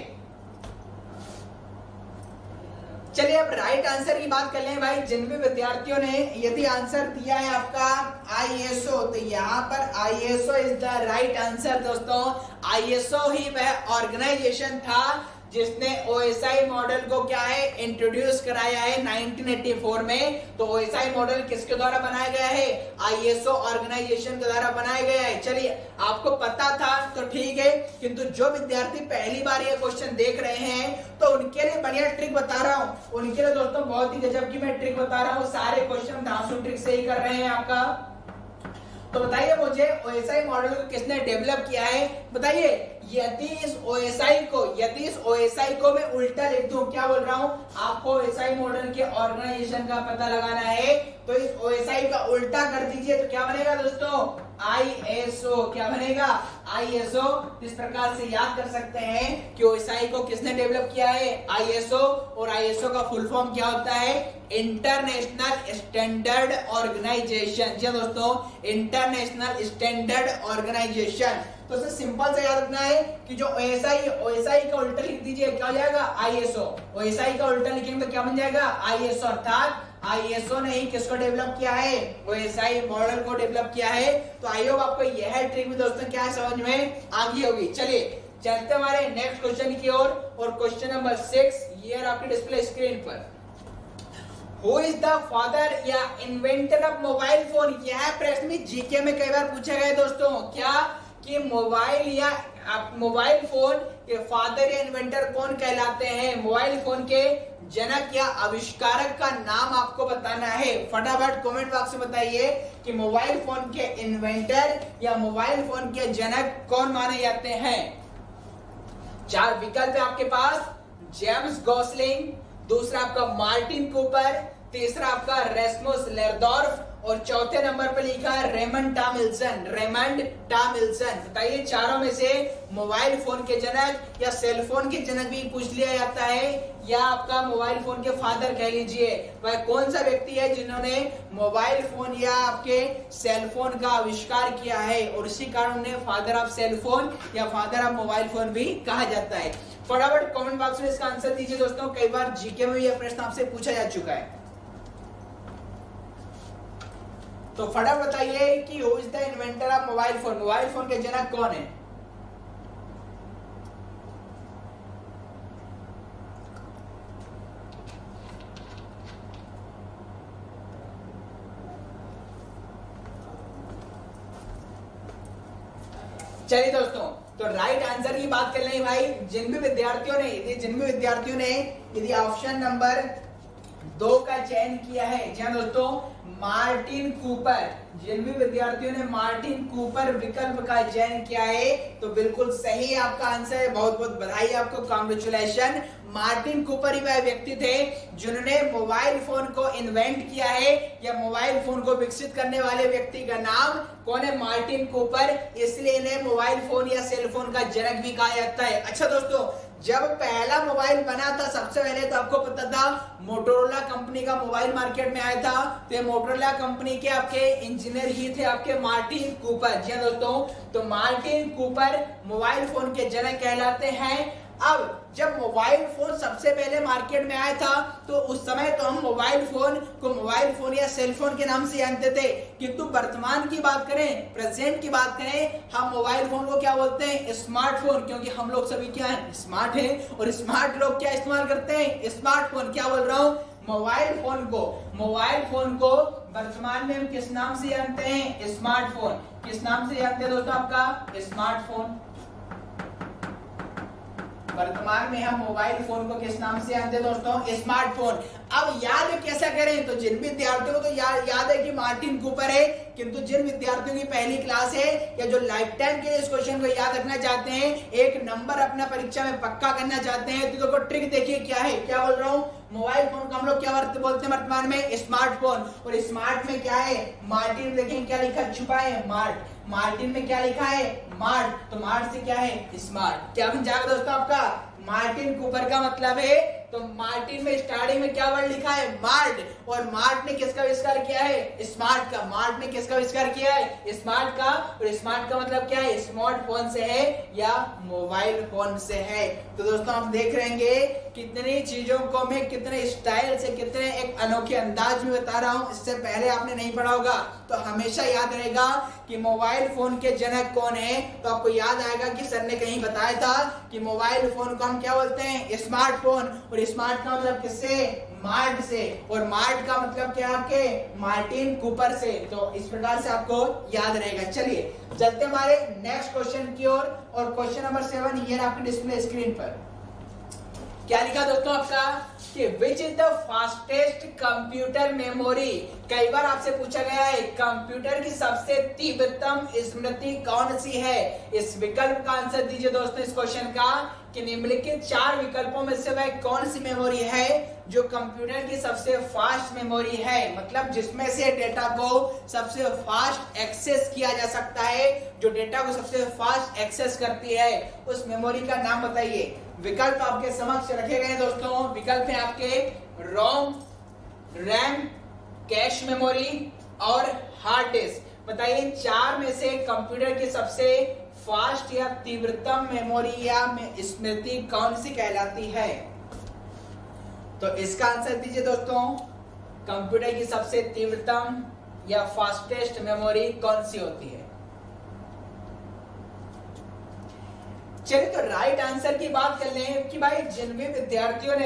चलिए अब राइट आंसर की बात कर लें भाई। जिन भी विद्यार्थियों ने यदि आंसर दिया है आपका ISO, तो यहाँ पर ISO is the right answer. दोस्तों ISO ही वह ऑर्गेनाइजेशन था जिसने ओएसआई मॉडल को क्या है इंट्रोड्यूस कराया है 1984 में। तो ओएसआई मॉडल किसके द्वारा बनाया गया है? ISO ऑर्गेनाइजेशन के द्वारा बनाया गया है। चलिए आपको पता था तो ठीक है, किंतु जो विद्यार्थी पहली बार ये क्वेश्चन देख रहे हैं तो उनके लिए बढ़िया ट्रिक बता रहा हूं। उनके लिए दोस्तों बहुत ही गजब की मैं ट्रिक बता रहा हूं। सारे क्वेश्चन धांसू ट्रिक से ही कर रहे हैं आपका। तो बताइए मुझे ओएसआई मॉडल को किसने डेवलप किया है? बताइए यदि इस ओएसआई को मैं उल्टा लिख दूं, क्या बोल रहा हूं? आपको ओएसआई मॉडल के ऑर्गेनाइजेशन का पता लगाना है, तो इस ओएसआई का उल्टा कर दीजिए तो क्या बनेगा दोस्तों? ISO। क्या बनेगा? ISO। इस प्रकार से याद कर सकते हैं कि ओएसआई को किसने डेवलप किया है? ISO। और ISO का फुल फॉर्म क्या होता है? International Standard organisation. जी दोस्तों, इंटरनेशनल स्टैंडर्ड ऑर्गेनाइजेशन। तो इसे सिंपल से याद रखना है कि जो ओएसआई का उल्टा लिख दीजिए, क्या हो जाएगा? ISO। ओएसआई का उल्टा लिखेंगे तो क्या बन जाएगा? ISO। अर्थात ISO ने ही किसको डेवलप किया है? ओएसआई मॉडल को डेवलप किया है। तो आई होप आपको यह ट्रिक भी दोस्तों क्या समझ में आ गई होगी। चलिए चलते हमारे नेक्स्ट क्वेश्चन की ओर, और क्वेश्चन नंबर 6 ये आपकी डिस्प्ले स्क्रीन पर। Who is the father या इन्वेंटर ऑफ मोबाइल फोन? यह प्रश्न भी जीके में कई बार पूछा गया दोस्तों। क्या कि मोबाइल फोन के फादर या इन्वेंटर कौन कहलाते हैं? मोबाइल फोन के जनक या आविष्कारक का नाम आपको बताना है। फटाफट कमेंट बॉक्स में बताइए कि मोबाइल फोन के इन्वेंटर या मोबाइल फोन के जनक कौन माने जाते हैं। 4 विकल्प है आपके पास। जेम्स गॉसलिंग, दूसरा आपका मार्टिन कूपर, तीसरा आपका रेस्मुस लेरडॉर्फ, और चौथे नंबर पर लिखा है रेमंड टॉमिल्सन। रेमंड टॉमिल्सन। बताइए चारों में से मोबाइल फोन के जनक या सेल फोन के जनक भी पूछ लिया जाता है, या आपका मोबाइल फोन के फादर कह लीजिए, वह कौन सा व्यक्ति है जिन्होंने मोबाइल फोन या आपके सेल फोन का आविष्कार किया है, और इसी कारण उन्हें फादर ऑफ सेल फोन या फादर ऑफ मोबाइल फोन भी कहा जाता है। फटाफट कमेंट बॉक्स में इसका आंसर दीजिए दोस्तों। कई बार जीके में यह प्रश्न आपसे पूछा जा चुका है। तो फटाफट बताइए कि who is the inventor of mobile phone? Mobile phone के जनक कौन है? चलिए दोस्तों, तो राइट आंसर की बात कर लें भाई। जिन भी विद्यार्थियों ने यदि ऑप्शन नंबर 2 का चयन किया है, जी हाँ दोस्तों, मार्टिन कूपर, जिन भी विद्यार्थियों ने मार्टिन कूपर विकल्प का चयन किया है तो बिल्कुल सही आपका आंसर है। बहुत बहुत बधाई आपको, कांग्रेचुलेशन। मार्टिन कूपर ही वह व्यक्ति थे जिन्होंने मोबाइल फोन को इन्वेंट किया है, या मोबाइल फोन को विकसित करने वाले व्यक्ति का नाम कौन है? Martin Cooper. इसलिए इन्हें मोबाइल फोन या सेल फोन का जनक भी कहा जाता है। अच्छा दोस्तों, जब पहला मोबाइल बना था सबसे पहले तो आपको पता था मोटोरोला कंपनी का मोबाइल मार्केट में आया था। तो मोटोरोला कंपनी के आपके इंजीनियर ही थे आपके मार्टिन कूपर। जी दोस्तों, तो मार्टिन कूपर मोबाइल फोन के जनक कहलाते हैं। अब जब मोबाइल फोन सबसे पहले मार्केट में आया था तो उस समय तो हम मोबाइल फोन को मोबाइल फोन या सेल फोन के नाम से जानते थे, किंतु वर्तमान की बात करें, प्रेजेंट की बात करें, हम मोबाइल फोन को क्या बोलते हैं? स्मार्टफोन, क्योंकि हम लोग सभी क्या है? स्मार्ट हैं। और स्मार्ट लोग क्या इस्तेमाल करते हैं? स्मार्टफोन। क्या बोल रहा हूं? मोबाइल फोन को वर्तमान में हम किस नाम से जानते हैं? स्मार्टफोन। किस नाम से जानते हैं दोस्तों? आपका स्मार्टफोन। वर्तमान में हम मोबाइल फोन को किस नाम से जानते हैं दोस्तों? स्मार्टफोन। अब याद कैसा करें? तो जिन विद्यार्थियों को तो याद है कि मार्टिन कूपर है, किंतु जिन विद्यार्थियों की पहली क्लास है या जो लाइफ टाइम के लिए इस क्वेश्चन को याद रखना चाहते हैं, एक नंबर अपना परीक्षा में पक्का करना चाहते हैं, तो देखो ट्रिक देखिए क्या है। क्या बोल रहा हूं? मोबाइल फोन को हम लोग क्या बोलते हैं वर्तमान में? स्मार्टफोन। और स्मार्ट में क्या है? मार्टिन। देखें क्या लिखा छुपा है? मार्ट। मार्टिन में क्या लिखा है? मार्ट। तो मार्ट से क्या है? स्मार्ट। क्या बन जाएगा दोस्तों आपका? मार्टिन कूपर का मतलब है, तो मार्टिन में स्टार्टिंग में क्या वर्ड लिखा है? मार्ट। और मार्ट ने किसका आविष्कार किया है? स्मार्ट का। मार्ट ने किसका आविष्कार किया है? स्मार्ट का। और स्मार्ट का मतलब क्या है? स्मार्टफोन से है या मोबाइल फोन से है। तो दोस्तों आप देख रहेंगे कितनी चीजों को मैं कितने स्टाइल से, कितने एक अनोखे अंदाज में बता रहा हूं, इससे पहले आपने नहीं पढ़ा होगा। तो हमेशा याद रहेगा कि मोबाइल फोन के जनक कौन है। तो आपको याद आएगा कि सर ने कहीं बताया था कि मोबाइल फोन को हम क्या बोलते हैं? स्मार्टफोन। और स्मार्ट का मतलब किससे? मार्ट से। और मार्ट का मतलब क्या आपके? मार्टिन कूपर से। तो इस प्रकार से आपको याद रहेगा। चलिए चलते हमारे नेक्स्ट क्वेश्चन की ओर। और क्वेश्चन नंबर 7 ये आपके डिस्प्ले स्क्रीन पर क्या लिखा दोस्तों आपका कि which is the fastest computer memory. कई बार आपसे पूछा गया है कंप्यूटर की सबसे तीव्रतम स्मृति कौन सी है। इस विकल्प का आंसर दीजिए दोस्तों इस क्वेश्चन का कि निम्नलिखित 4 विकल्पों में से वह कौन सी मेमोरी है जो कंप्यूटर की सबसे फास्ट मेमोरी है, मतलब जिसमें से डेटा को सबसे फास्ट एक्सेस किया जा सकता है, जो डेटा को सबसे फास्ट एक्सेस करती है, उस मेमोरी का नाम बताइए। विकल्प आपके समक्ष रखे गए हैं दोस्तों। विकल्प है आपके रोम, रैम, कैश मेमोरी और हार्ड डिस्क। बताइए 4 में से कंप्यूटर की सबसे फास्ट या तीव्रतम मेमोरी या स्मृति कौन सी कहलाती है। तो इसका आंसर दीजिए दोस्तों, कंप्यूटर की सबसे तीव्रतम या फास्टेस्ट मेमोरी कौन सी होती है। चलिए तो राइट आंसर की बात कर लें कि भाई जिन भी विद्यार्थियों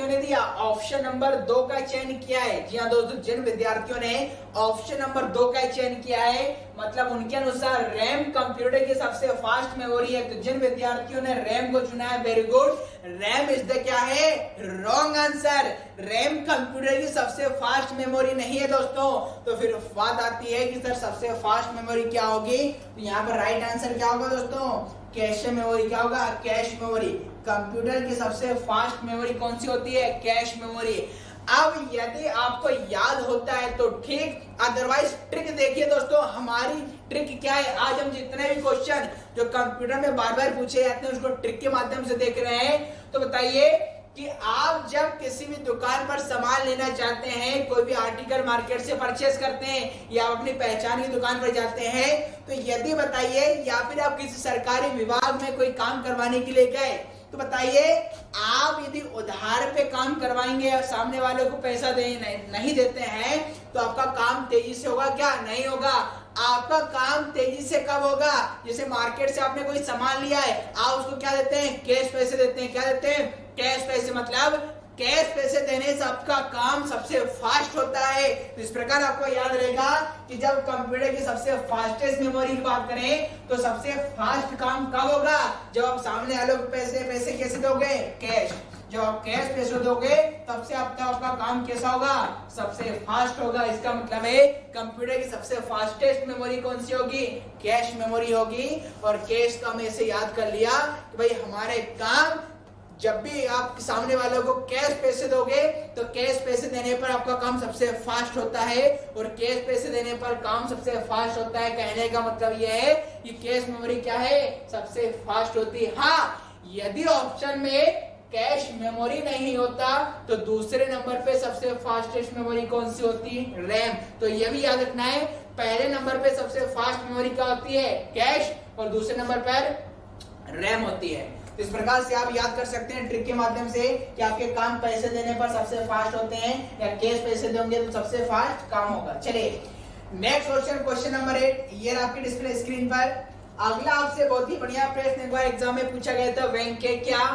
ने दिया ऑप्शन नंबर 2 का चयन किया है। जी हाँ दोस्तों, जिन विद्यार्थियों ने ऑप्शन नंबर 2 का चयन किया है मतलब उनके अनुसार रैम कंप्यूटर की सबसे फास्ट मेमोरी है। तो जिन विद्यार्थियों ने रैम को चुना है, very good, RAM is the क्या है? Wrong answer. रैम कंप्यूटर की सबसे फास्ट मेमोरी नहीं है दोस्तों। तो फिर बात आती है कि सर सबसे फास्ट मेमोरी क्या होगी। तो यहाँ पर राइट आंसर क्या होगा दोस्तों? Cache memory. क्या होगा? Cache memory. कंप्यूटर की सबसे फास्ट मेमोरी कौन सी होती है? Cache memory. अब यदि आपको याद होता है तो ठीक, अदरवाइज ट्रिक देखिए दोस्तों। हमारी ट्रिक क्या है, आज हम जितने भी क्वेश्चन जो कंप्यूटर में बार बार पूछे जाते हैं उसको ट्रिक के माध्यम से देख रहे हैं। तो बताइए कि आप जब किसी भी दुकान पर सामान लेना चाहते हैं, कोई भी आर्टिकल मार्केट से परचेस करते हैं या आप अपनी पहचान की दुकान पर जाते हैं, तो यदि बताइए या फिर आप किसी सरकारी विभाग में कोई काम करवाने के लिए गए, तो बताइए आप यदि उधार पे काम करवाएंगे और सामने वाले को पैसा नहीं देते हैं तो आपका काम तेजी से होगा क्या? नहीं होगा। आपका काम तेजी से कब होगा? जैसे मार्केट से आपने कोई सामान लिया है, आप उसको क्या देते हैं? कैश पैसे देते हैं। क्या देते हैं? कैश पैसे। मतलब कैश पैसे देने से आपका काम सबसे फास्ट होता है। तो इस प्रकार आपको याद रहेगा कि जब कंप्यूटर की सबसे फास्टेस्ट मेमोरी की बात करें तो सबसे फास्ट काम कब होगा? जब आप सामने वालों को पैसे कैसे दोगे? कैश। जब आप कैश पैसे दोगे तब से आपका काम कैसा होगा? सबसे फास्ट होगा। इसका मतलब है कंप्यूटर की सबसे फास्टेस्ट मेमोरी कौन सी होगी? कैश मेमोरी होगी। और कैश का मैं इसे याद कर लिया कि भाई हमारे काम, जब भी आप सामने वालों को कैश पैसे दोगे तो कैश पैसे देने पर आपका काम सबसे फास्ट होता है और कैश पैसे देने पर काम सबसे फास्ट होता है। कहने का मतलब यह है कि कैश मेमोरी क्या है? सबसे फास्ट होती है। हाँ, यदि ऑप्शन में कैश मेमोरी नहीं होता तो दूसरे नंबर पे सबसे फास्टेस्ट मेमोरी कौन सी होती? रैम। तो यह भी याद रखना है, पहले नंबर पे सबसे फास्ट मेमोरी क्या होती है? कैश। और दूसरे नंबर पर रैम होती है। तो इस प्रकार से आप याद कर सकते हैं ट्रिक के माध्यम से कि आपके काम पैसे देने पर सबसे फास्ट होते हैं या कैश पैसे दोगे तो सबसे फास्ट काम होगा। चलिए नेक्स्ट क्वेश्चन नंबर 8, ये आपकी डिस्प्ले स्क्रीन पर। अगला आपसे बहुत ही बढ़िया प्रश्न एक बार एग्जाम में पूछा गया था, वेंके क्या।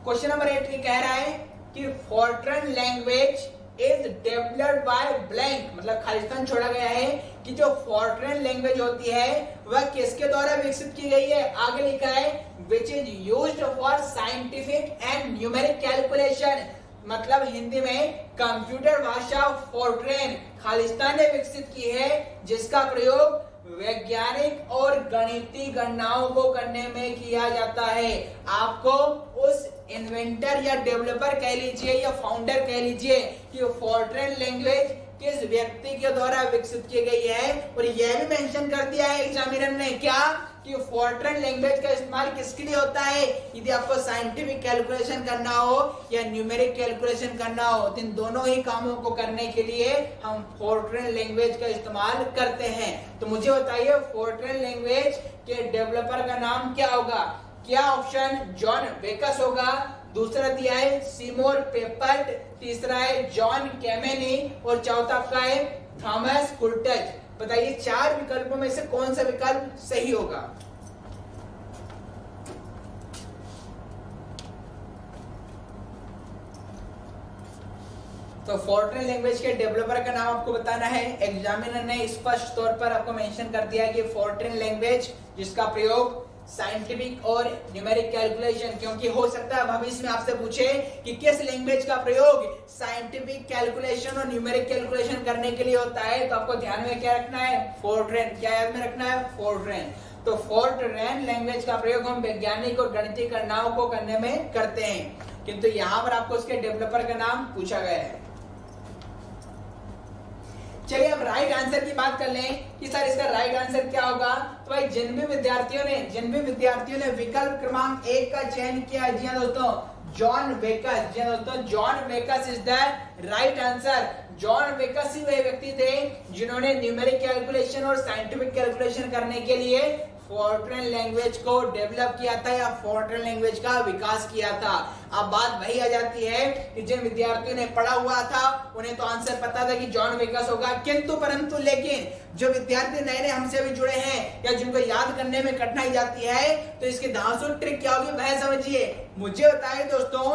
क्वेश्चन नंबर 8 ये कह रहा है कि Fortran language is developed by blank, मतलब खालिस्तान छोड़ा गया है कि जो फॉर्ट्रन लैंग्वेज होती है वह किसके द्वारा विकसित की गई है। आगे लिखा है which is used for scientific and numeric calculation, मतलब हिंदी में कंप्यूटर भाषा फॉर्ट्रन खालिस्तान ने विकसित की है जिसका प्रयोग वैज्ञानिक और गणितीय गणनाओं को करने में किया जाता है। आपको उस इन्वेंटर या डेवलपर कह लीजिए या फाउंडर कह लीजिए कि फॉर्ट्रन लैंग्वेज किस व्यक्ति के द्वारा विकसित की गई है, और यह भी मेंशन कर दिया है एग्जामिनर ने क्या कि फॉर्ट्रन लैंग्वेज का इस्तेमाल किसके लिए होता है, यदि आपको साइंटिफिक कैलकुलेशन करना हो या न्यूमेरिक कैलकुलेशन करना हो, तो इन दोनों ही कामों को करने के लिए हम फॉर्ट्रन लैंग्वेज का इस्तेमाल करते हैं। तो मुझे बताइए फॉर्ट्रन लैंग्वेज के डेवलपर का नाम क्या होगा। क्या ऑप्शन जॉन बेकस होगा, दूसरा दिया है सीमोर पेपर्ट, तीसरा है जॉन कैमेनी और चौथा आपका है थॉमस कुल्टज। बताइए चार विकल्पों में से कौन सा विकल्प सही होगा। तो फॉर्ट्रन लैंग्वेज के डेवलपर का नाम आपको बताना है। एग्जामिनर ने स्पष्ट तौर पर आपको मेंशन कर दिया है कि फॉर्ट्रन लैंग्वेज जिसका प्रयोग साइंटिफिक और न्यूमेरिक कैलकुलेशन, क्योंकि हो सकता है भविष्य में आपसे पूछे कि किस लैंग्वेज का प्रयोग साइंटिफिक कैलकुलेशन और न्यूमेरिक कैलकुलेशन करने के लिए होता है, तो आपको ध्यान में क्या रखना है फॉर्ट्रन। क्या याद में रखना है फॉर्ट्रन। तो फॉर्ट्रन लैंग्वेज का प्रयोग हम वैज्ञानिक और गणितीय गणनाओं को करने में करते हैं, किंतु यहाँ पर आपको उसके डेवलपर का नाम पूछा गया है। चलिए अब राइट आंसर की बात कर लें कि सर इसका राइट आंसर क्या होगा। तो भाई जिन भी विद्यार्थियों ने विकल्प क्रमांक 1 का चयन किया, जी हाँ दोस्तों, जॉन बेकस, जी हाँ दोस्तों, John Backus is the right answer. John Backus ही वह व्यक्ति थे जिन्होंने न्यूमेरिक कैलकुलेशन और साइंटिफिक कैलकुलेशन करने के लिए फॉर्ट्रन लैंग्वेज को डेवलप किया था या फॉर्ट्रन लैंग्वेज का विकास किया था। अब बात वही आ जाती है कि जिन विद्यार्थियों ने पढ़ा हुआ था उन्हें तो आंसर पता था कि जॉन बेकस होगा, किंतु परंतु लेकिन जो विद्यार्थी नए नए हमसे अभी जुड़े हैं या जिनको याद करने में कठिनाई जाती है, तो इसकी धांसू ट्रिक क्या होगी वह समझिए। मुझे बताइए दोस्तों,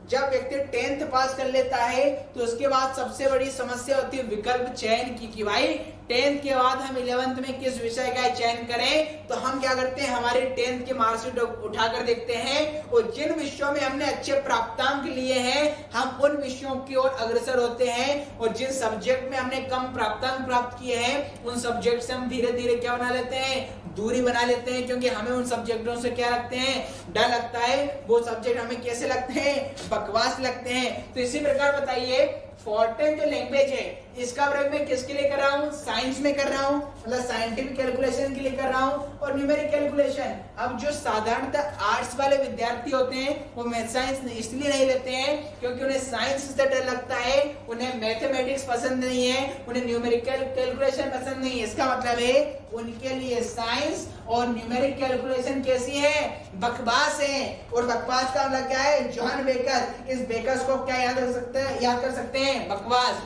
जब व्यक्ति 10th पास कर लेता है तो उसके बाद सबसे बड़ी समस्या होती है विकल्प चयन की कि भाई 10th के बाद हम 11th में किस विषय का चयन करें। तो हम क्या करते हैं, हमारे 10th की मार्कशीट उठाकर देखते हैं और जिन विषयों में हमने अच्छे प्राप्तांक लिए हैं हम उन विषयों की ओर अग्रसर होते हैं, और जिन सब्जेक्ट में हमने कम प्राप्तांक प्राप्त किए हैं उन सब्जेक्ट से हम धीरे धीरे क्या बना लेते हैं, दूरी बना लेते हैं, क्योंकि हमें उन सब्जेक्टों से क्या लगते हैं, डर लगता है। वो सब्जेक्ट हमें कैसे लगते हैं, बकवास लगते हैं। तो इसी प्रकार बताइए फॉर्ट्रन जो लैंग्वेज है इसका प्रयोग मैं किसके लिए कर रहा हूँ, साइंस में कर रहा हूँ, मतलब साइंटिफिक कैलकुलेशन के लिए कर रहा हूँ और न्यूमेरिक कैलकुलेशन। अब जो साधारणतः आर्ट्स वाले विद्यार्थी होते हैं वो मैथ साइंस इसलिए नहीं लेते हैं क्योंकि उन्हें साइंस से डर लगता है, उन्हें मैथमेटिक्स पसंद नहीं है, उन्हें न्यूमेरिकल कैलकुलेशन पसंद नहीं है। इसका मतलब है उनके लिए साइंस और न्यूमेरिक कैलकुलेशन कैसी है, बकवास है। और बकवास का मतलब क्या है, जॉन बेकस। इस बेकस को क्या याद कर सकते हैं, बकवास।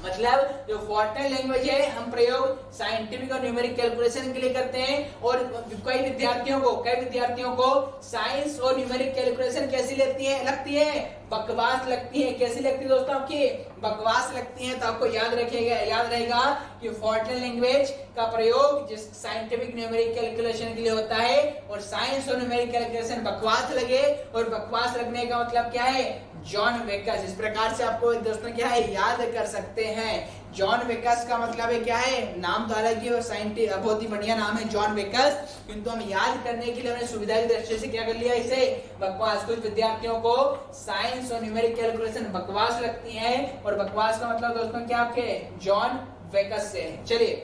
मतलब जो फॉर्ट्रन लैंग्वेज है हम प्रयोग साइंटिफिक और न्यूमेरिक कैलकुलेशन के लिए करते हैं, और कई विद्यार्थियों को साइंस और न्यूमेरिक कैलकुलेशन कैसी लगती है, बकवास लगती है। कैसी लगती है दोस्तों, आपकी बकवास लगती है। तो आपको याद रहेगा कि फॉर्ट्रन लैंग्वेज का प्रयोग जिस साइंटिफिक न्यूमेरिक कैलकुलेशन के लिए होता है, और साइंस और न्यूमेरिक कैलकुलेशन बकवास लगे, और बकवास लगने का मतलब क्या है, जॉन बेकस। इस प्रकार से आपको दोस्तों क्या है, याद कर सकते हैं। जॉन बेकस का मतलब है क्या है, नाम तो अलग ही और साइंटिस्ट बहुत ही बढ़िया नाम है जॉन बेकस, किंतु हम याद करने के लिए हमने सुविधा की दृष्टि से क्या कर लिया, इसे बकवास। कुछ विद्यार्थियों को साइंस और न्यूमेरिक कैलकुलेशन बकवास लगती है, और बकवास का मतलब दोस्तों क्या आपके जॉन बेकस से। चलिए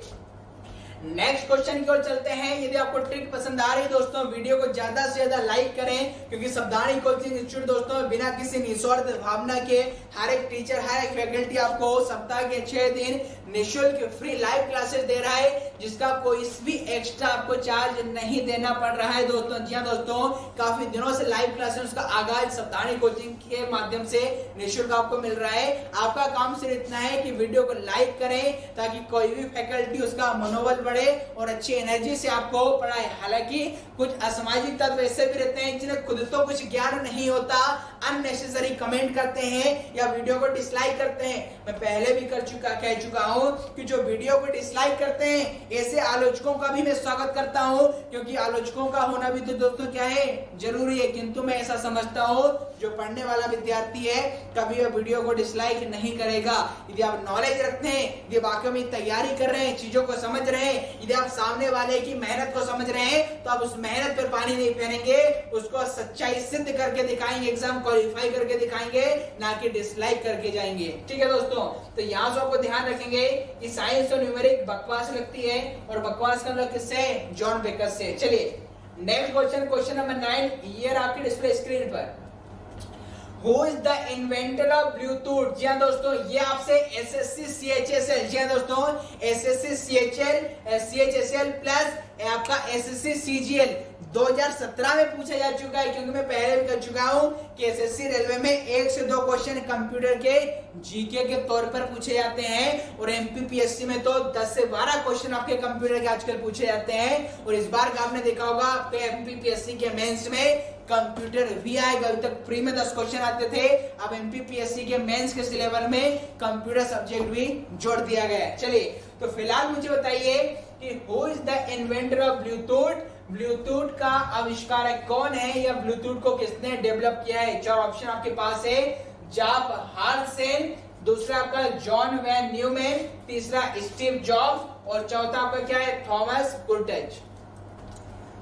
नेक्स्ट क्वेश्चन की ओर चलते हैं। यदि आपको ट्रिक पसंद आ रही है दोस्तों, वीडियो को ज्यादा से ज्यादा लाइक करें, क्योंकि शब्दानी कोचिंग इंस्टीट्यूट दोस्तों बिना किसी निस्वार्थ भावना के हर एक टीचर हर एक फैकल्टी आपको सप्ताह के 6 दिन निःशुल्क फ्री लाइव क्लासेस दे रहा है, जिसका कोई भी एक्स्ट्रा आपको चार्ज नहीं देना पड़ रहा है दोस्तों। जी हाँ दोस्तों, काफी दिनों से लाइव क्लासेस का आगाज सप्ताहिक कोचिंग के माध्यम से निःशुल्क आपको मिल रहा है। आपका काम सिर्फ इतना है कि वीडियो को लाइक करें ताकि कोई भी फैकल्टी उसका मनोबल बढ़े और अच्छी एनर्जी से आपको पढ़ाए। हालांकि कुछ असामाजिक तत्व ऐसे भी रहते हैं जिन्हें खुद तो कुछ ज्ञान नहीं होता, अननेसेसरी कमेंट करते हैं या वीडियो को डिसलाइक करते हैं। मैं पहले भी कह चुका हूं कि जो वीडियो को डिसलाइक करते हैं ऐसे आलोचकों का भी मैं स्वागत करता हूं, क्योंकि आलोचकों का होना भी तो दोस्तों क्या है, जरूरी है। किंतु मैं ऐसा समझता हूं जो पढ़ने वाला विद्यार्थी है कभी वह वीडियो को डिसलाइक नहीं करेगा। यदि आप नॉलेज रखते हैं, यदि वाकई में तैयारी कर रहे हैं, चीजों को समझ रहे हैं, यदि आप सामने वाले की मेहनत को समझ रहे हैं, तो आप उस मेहनत पर पानी नहीं फेरेंगे, उसको सच्चाई सिद्ध करके दिखाएंगे, एग्जाम क्वालिफाई करके दिखाएंगे, ना कि डिसलाइक करके जाएंगे। ठीक है दोस्तों, तो यहाँ से आपको ध्यान रखेंगे कि साइंस और न्यूमेरिक बकवास लगती है, और बकवास का मतलब किससे, जॉन बेकर से। चलिए नेक्स्ट क्वेश्चन, क्वेश्चन नंबर 9 ये आपकी डिस्प्ले स्क्रीन पर। Who is the inventor of Bluetooth? जी हाँ दोस्तों, ये आपसे SSC CHSL, जी हाँ दोस्तों SSC CHSL प्लस आपका SSC CGL 2017 में पूछा जा चुका है, क्योंकि मैं पहले भी कर चुका हूं कि एसएससी रेलवे में 1 से 2 क्वेश्चन कंप्यूटर के जीके के तौर पर पूछे जाते हैं, और एमपीपीएससी में तो 10 से 12 क्वेश्चन आपके कंप्यूटर के आजकल पूछे जाते हैं। और इस बार का आपने देखा होगा आपके एमपीपीएससी के मेंस में कंप्यूटर भी आएगा। अभी तक प्री में 10 क्वेश्चन आते थे, अब एमपीपीएससी के मेंस के सिलेबस में कंप्यूटर सब्जेक्ट भी जोड़ दिया गया है। चलिए तो फिलहाल मुझे बताइए कि who is the inventor of Bluetooth? Bluetooth का आविष्कारक कौन है, या ब्लूटूथ को किसने डेवलप किया है? 4 ऑप्शन आपके पास है, जाप हार्टसेन, दूसरा आपका जॉन वैन न्यूमैन, तीसरा स्टीव जॉब्स, और चौथा आपका क्या है, थॉमस कुर्टेज।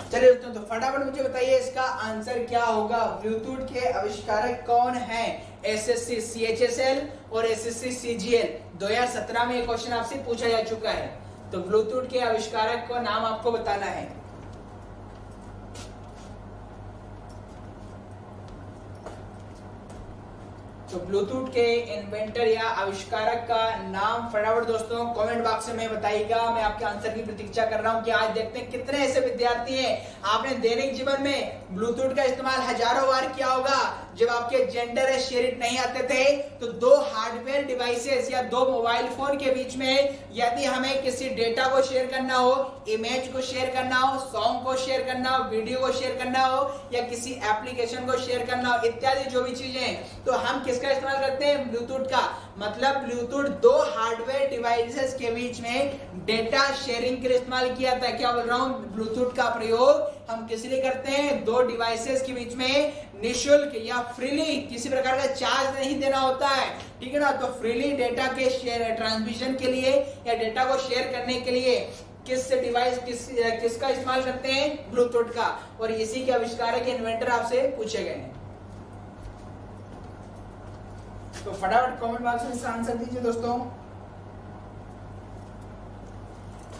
चलिए दोस्तों, तो फटाफट मुझे बताइए इसका आंसर क्या होगा। ब्लूटूथ के आविष्कारक कौन है? एसएससी सीएचएसएल और एसएससी सीजीएल 2017 में एक क्वेश्चन आपसे पूछा जा चुका है। तो ब्लूटूथ के आविष्कारक का नाम आपको बताना है। तो ब्लूटूथ के इन्वेंटर या आविष्कारक का नाम फटाफट दोस्तों कमेंट बॉक्स में बताइएगा। मैं आपके आंसर की प्रतीक्षा कर रहा हूं कि आज देखते हैं कितने ऐसे विद्यार्थी हैं आपने दैनिक जीवन में ब्लूटूथ का इस्तेमाल हजारों बार किया होगा। जब आपके जेंडर शेयरिट नहीं आते थे तो 2 हार्डवेयर डिवाइसेस या 2 मोबाइल फोन के बीच में यदि हमें किसी डेटा को शेयर करना हो, इमेज को शेयर करना हो, सॉन्ग को शेयर करना हो, वीडियो को शेयर करना हो, या किसी एप्लीकेशन को शेयर करना हो, इत्यादि जो भी चीजें, तो हम किसका इस्तेमाल करते हैं? ब्लूटूथ का। मतलब ब्लूटूथ 2 हार्डवेयर डिवाइसेस के बीच में डेटा शेयरिंग के लिए इस्तेमाल किया था। क्या बोल रहा हूं? ब्लूटूथ का प्रयोग हम किस लिए करते हैं? 2 डिवाइसेस के बीच में निःशुल्क या फ्रीली, किसी प्रकार का चार्ज नहीं देना होता है, ठीक है ना। तो फ्रीली डेटा के शेयर ट्रांसमिशन के लिए या डेटा को शेयर करने के लिए किस डिवाइस किसका इस्तेमाल करते हैं? ब्लूटूथ का। और इसी के आविष्कारक इन्वेंटर आपसे पूछे गए हैं। तो फटाफट कमेंट बॉक्स में इसका आंसर दीजिए दोस्तों।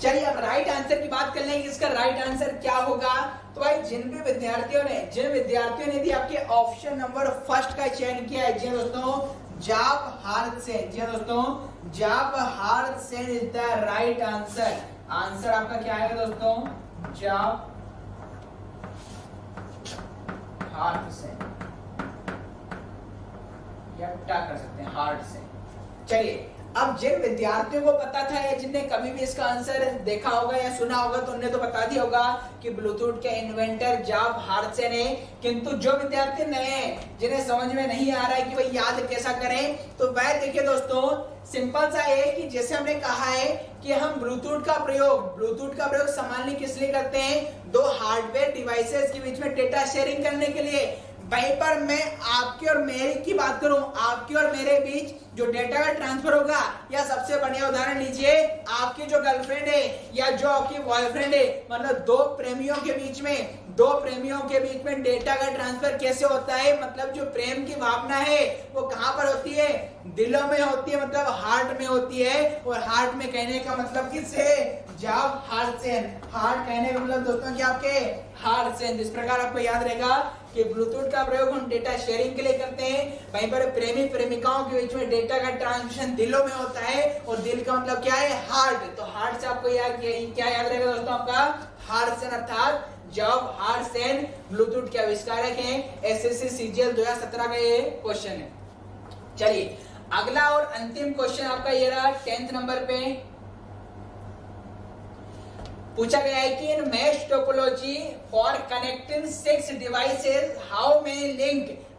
चलिए अब राइट आंसर की बात कर लेंगे, इसका राइट आंसर क्या होगा। तो भाई जिन विद्यार्थियों ने यदि आपके ऑप्शन नंबर फर्स्ट का चयन किया है, जी दोस्तों जाप हार्टसेन, जी दोस्तों Jaap Haartsen is the right answer. Answer आपका क्या आएगा दोस्तों? जाप हार्टसेन, या टा कर सकते हैं हार्ट से। चलिए अब जिन विद्यार्थियों को पता था या जिनने कभी भी इसका आंसर देखा होगा या सुना होगा तो उन्हें तो बता दिया होगा कि ब्लूटूथ के इन्वेंटर जाप हार्टसेन है। किंतु जो विद्यार्थी नए हैं, जिन्हें समझ में नहीं आ रहा है कि भाई याद कैसा करें, तो वह देखिए दोस्तों सिंपल सा है कि जैसे हमने कहा है कि हम ब्लूटूथ का प्रयोग सामान्य किस लिए करते हैं? 2 हार्डवेयर डिवाइसेस के बीच में डेटा शेयरिंग करने के लिए। वहीं पर मैं आपके और मेरे की बात करूं, आपके और मेरे बीच जो डेटा का ट्रांसफर होगा, या सबसे बढ़िया उदाहरण लीजिए, आपकी जो गर्लफ्रेंड है या जो आपकी बॉयफ्रेंड है, मतलब 2 प्रेमियों के बीच में डेटा का ट्रांसफर कैसे होता है? मतलब जो प्रेम की भावना है वो कहां पर होती है? दिलों में होती है, मतलब हार्ट में होती है। और हार्ट में कहने का मतलब किससे? जाप हार्टसेन। हार्ट कहने का मतलब दोस्तों क्या आपके? हार्टसेन। इस प्रकार आपको याद रहेगा कि ब्लूटूथ का प्रयोग हम डेटा शेयरिंग के लिए करते हैं, वहीं पर प्रेमी प्रेमिकाओं के बीच में डेटा डेटा का ट्रांसमिशन दिलों में होता है, और दिल का मतलब क्या है, हार्ट। तो हार्ट से आपको क्या याद रहेगा दोस्तों, आपका हार्सन, अर्थात जॉब हार्सन ब्लूटूथ के आविष्कारक हैं। एसएससी सीजीएल 2017 का ये क्वेश्चन है। चलिए अगला और अंतिम क्वेश्चन आपका ये रहा 10th नंबर पे। पूछा गया है कि in mesh topology for connecting 6 devices how many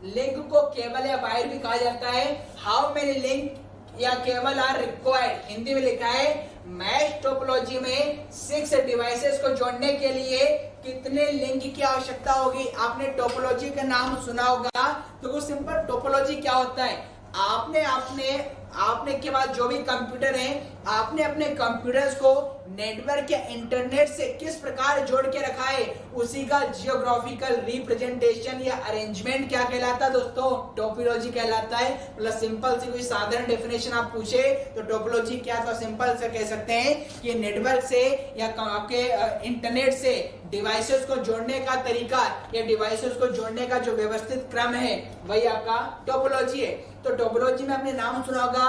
link को केबल या वायर भी कहा जाता है, हाउ मेनी लिंक या केबल आर रिक्वायर्ड। हिंदी में लिखा है मैश टोपोलॉजी में 6 डिवाइसेस को जोड़ने के लिए कितने लिंक की आवश्यकता होगी। आपने टोपोलॉजी का नाम सुना होगा, तो वो सिंपल टोपोलॉजी क्या होता है, आपने के बाद जो भी कंप्यूटर हैं, आपने अपने कंप्यूटर्स को नेटवर्क या इंटरनेट से किस प्रकार जोड़ के रखा है, उसी का जियोग्राफिकल रिप्रेजेंटेशन या अरेंजमेंट क्या कहलाता है दोस्तों, टोपोलॉजी कहलाता है। मतलब सिंपल सी कोई साधारण डेफिनेशन आप पूछे तो टोपोलॉजी क्या, तो सिंपल से कह सकते हैं कि नेटवर्क से या आपके इंटरनेट से डिवाइसेस को जोड़ने का तरीका या डिवाइसेस को जोड़ने का जो व्यवस्थित क्रम है, वही आपका टोपोलॉजी है। तो टोपोलॉजी में आपने नाम सुना होगा,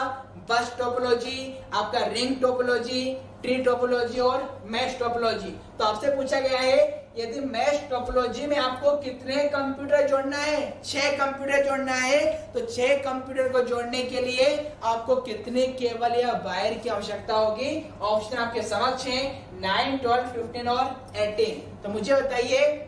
बस टोपोलॉजी, आपका रिंग टोपोलॉजी, ट्री टोपोलॉजी और मैश टोपोलॉजी। तो आपसे पूछा गया है यदि मैश टोपोलॉजी में आपको कितने कंप्यूटर जोड़ना है, 6 कंप्यूटर जोड़ना है, तो 6 कंप्यूटर को जोड़ने के लिए आपको कितने केबल या वायर की आवश्यकता होगी। ऑप्शन आपके समक्ष हैं 9, 12, 15 और 18। तो मुझे बताइए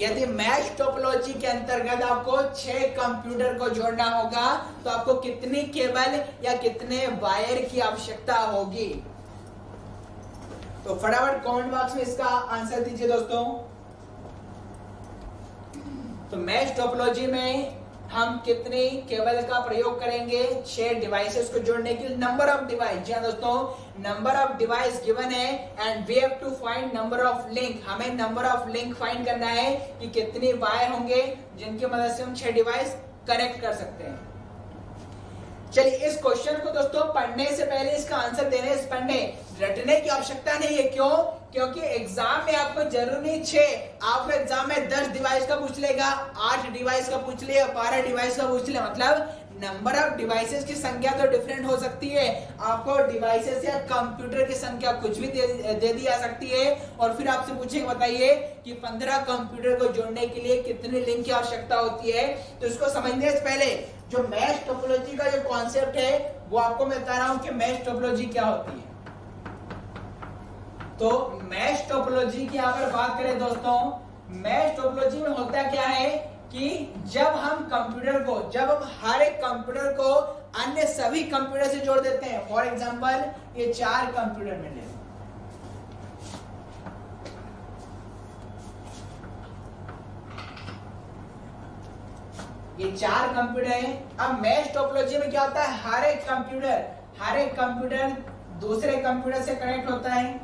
यदि मैश टोपोलॉजी के अंतर्गत आपको 6 कंप्यूटर को जोड़ना होगा तो आपको कितनी केबल या कितने वायर की आवश्यकता होगी। तो फटाफट कमेंट बॉक्स में इसका आंसर दीजिए दोस्तों। तो मैश टोपोलॉजी में हम कितनी केबल का प्रयोग करेंगे 6 डिवाइसेस को जोड़ने के लिए। नंबर ऑफ डिवाइस, जी हाँ दोस्तों, नंबर ऑफ डिवाइस गिवन है and we have to find number of link. हमें नंबर ऑफ लिंक फाइंड करना है कि कितने वायर होंगे जिनकी मदद से हम 6 डिवाइस कनेक्ट कर सकते हैं। चलिए इस क्वेश्चन को दोस्तों पढ़ने से पहले इसका आंसर देने से पढ़ने रटने की आवश्यकता नहीं है। क्यों? क्योंकि एग्जाम में आपको जरूरी नहीं 6, आपको एग्जाम में 10 डिवाइस का पूछ लेगा, 8 डिवाइस का पूछ ले, 12 डिवाइस का पूछ ले। मतलब नंबर ऑफ डिवाइसेस की संख्या तो डिफरेंट हो सकती है, आपको डिवाइसेस या कंप्यूटर की संख्या कुछ भी दे दी जा सकती है। और फिर आपसे पूछेंगे बताइए कि 15 कंप्यूटर को जोड़ने के लिए कितने लिंक की आवश्यकता होती है। तो इसको समझने से पहले जो मैश टोपोलॉजी का जो कॉन्सेप्ट है वो आपको मैं बता रहा हूं कि मैश टोपोलॉजी क्या होती है। तो मैश टोपोलॉजी की अगर बात करें दोस्तों, मैश टोपोलॉजी में होता क्या है कि जब हम हर एक कंप्यूटर को अन्य सभी कंप्यूटर से जोड़ देते हैं। फॉर एग्जांपल ये 4 कंप्यूटर में ले, ये 4 कंप्यूटर हैं। अब मैश टोपोलॉजी में क्या होता है, हर एक कंप्यूटर दूसरे कंप्यूटर से कनेक्ट होता है।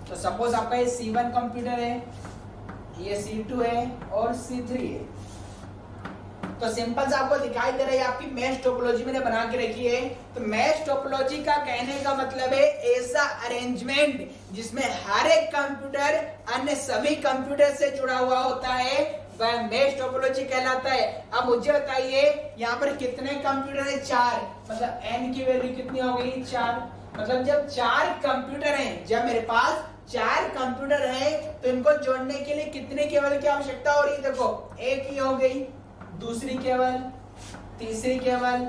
तो सपोज आपका ये C1 कंप्यूटर है, ये C2 है और C3 है। तो सिंपल से आपको दिखाई दे रहा है आपकी मैश टोपोलॉजी मैंने बना के रखी है। तो मैश टोपोलॉजी का कहने का मतलब है ऐसा अरेंजमेंट जिसमें हर एक कंप्यूटर अन्य सभी कंप्यूटर से जुड़ा हुआ होता है, वह मैश टोपोलॉजी कहलाता है। अब मुझे बताइए यहाँ पर कितने कंप्यूटर है, 4। मतलब n की वैल्यू कितनी हो गई, 4। मतलब जब 4 कंप्यूटर हैं, जब मेरे पास 4 कंप्यूटर हैं तो इनको जोड़ने के लिए कितने केबल की आवश्यकता हो रही है। देखो, एक ही हो गई, दूसरी केबल, तीसरी केबल,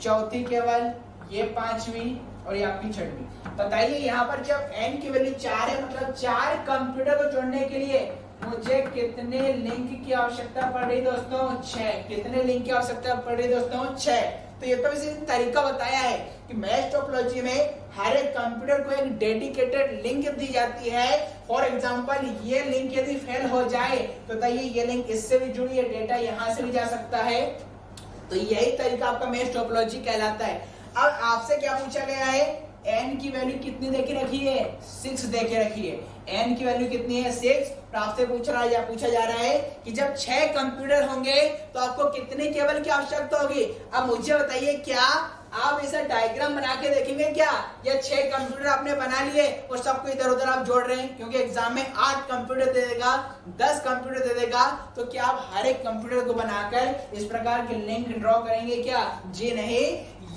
चौथी केबल, ये 5वीं और ये आपकी 6वीं। बताइए यहाँ पर जब n की वैल्यू 4 है, मतलब 4 कंप्यूटर को जोड़ने के लिए मुझे कितने लिंक की आवश्यकता पड़ रही दोस्तों, 6। कितने लिंक की आवश्यकता पड़ रही दोस्तों, 6। तो ये तो इसी तरीका बताया है कि मैश टोपोलॉजी में हर एक कंप्यूटर को एक डेडिकेटेड लिंक दी जाती है। फॉर एग्जांपल ये लिंक यदि फेल हो जाए तो बताइए ये लिंक इससे भी जुड़ी है, डेटा यहाँ से भी जा सकता है। तो यही तरीका आपका मैश टोपोलॉजी कहलाता है। अब आपसे क्या पूछा गया है, n की वैल्यू कितनी देके रखी है, 6 देके रखी है। n की वैल्यू कितनी है, 6। तो आपसे पूछा जा रहा है कि जब 6 कंप्यूटर होंगे तो आपको कितने केबल की आवश्यकता होगी। अब मुझे बताइए क्या आप ऐसा डायग्राम बना के देखेंगे क्या, या 6 कंप्यूटर आपने बना लिए और सबको इधर उधर आप जोड़ रहे हैं, क्योंकि एग्जाम में 8 कंप्यूटर दे देगा, 10 कंप्यूटर दे देगा, तो क्या आप हर एक कंप्यूटर को बनाकर इस प्रकार के लिंक ड्रॉ करेंगे क्या? जी नहीं।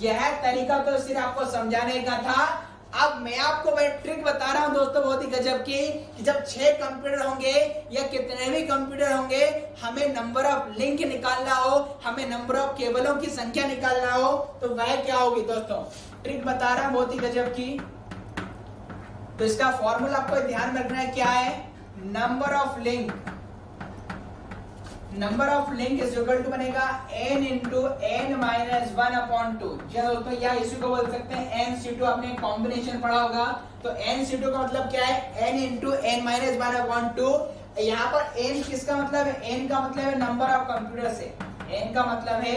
यह तरीका तो सिर्फ आपको समझाने का था। अब मैं आपको ट्रिक बता रहा हूं दोस्तों बहुत ही गजब की, कि जब 6 कंप्यूटर होंगे या कितने भी कंप्यूटर होंगे, हमें नंबर ऑफ लिंक निकालना हो, हमें नंबर ऑफ केबलों की संख्या निकालना हो, तो वह क्या होगी दोस्तों? ट्रिक बता रहा हूं बहुत ही गजब की। तो इसका फॉर्मूला आपको ध्यान रखना है, क्या है? Number of link, number of link is equal to बनेगा n इंटू n माइनस 1/2। जी दोस्तों, या इसी को बोल सकते हैं n/2। आपने कॉम्बिनेशन पढ़ा होगा, तो n/2 का मतलब क्या है? n into n minus 1/2। यहाँ पर n किसका मतलब है? n का मतलब है नंबर ऑफ कंप्यूटर से, n का मतलब है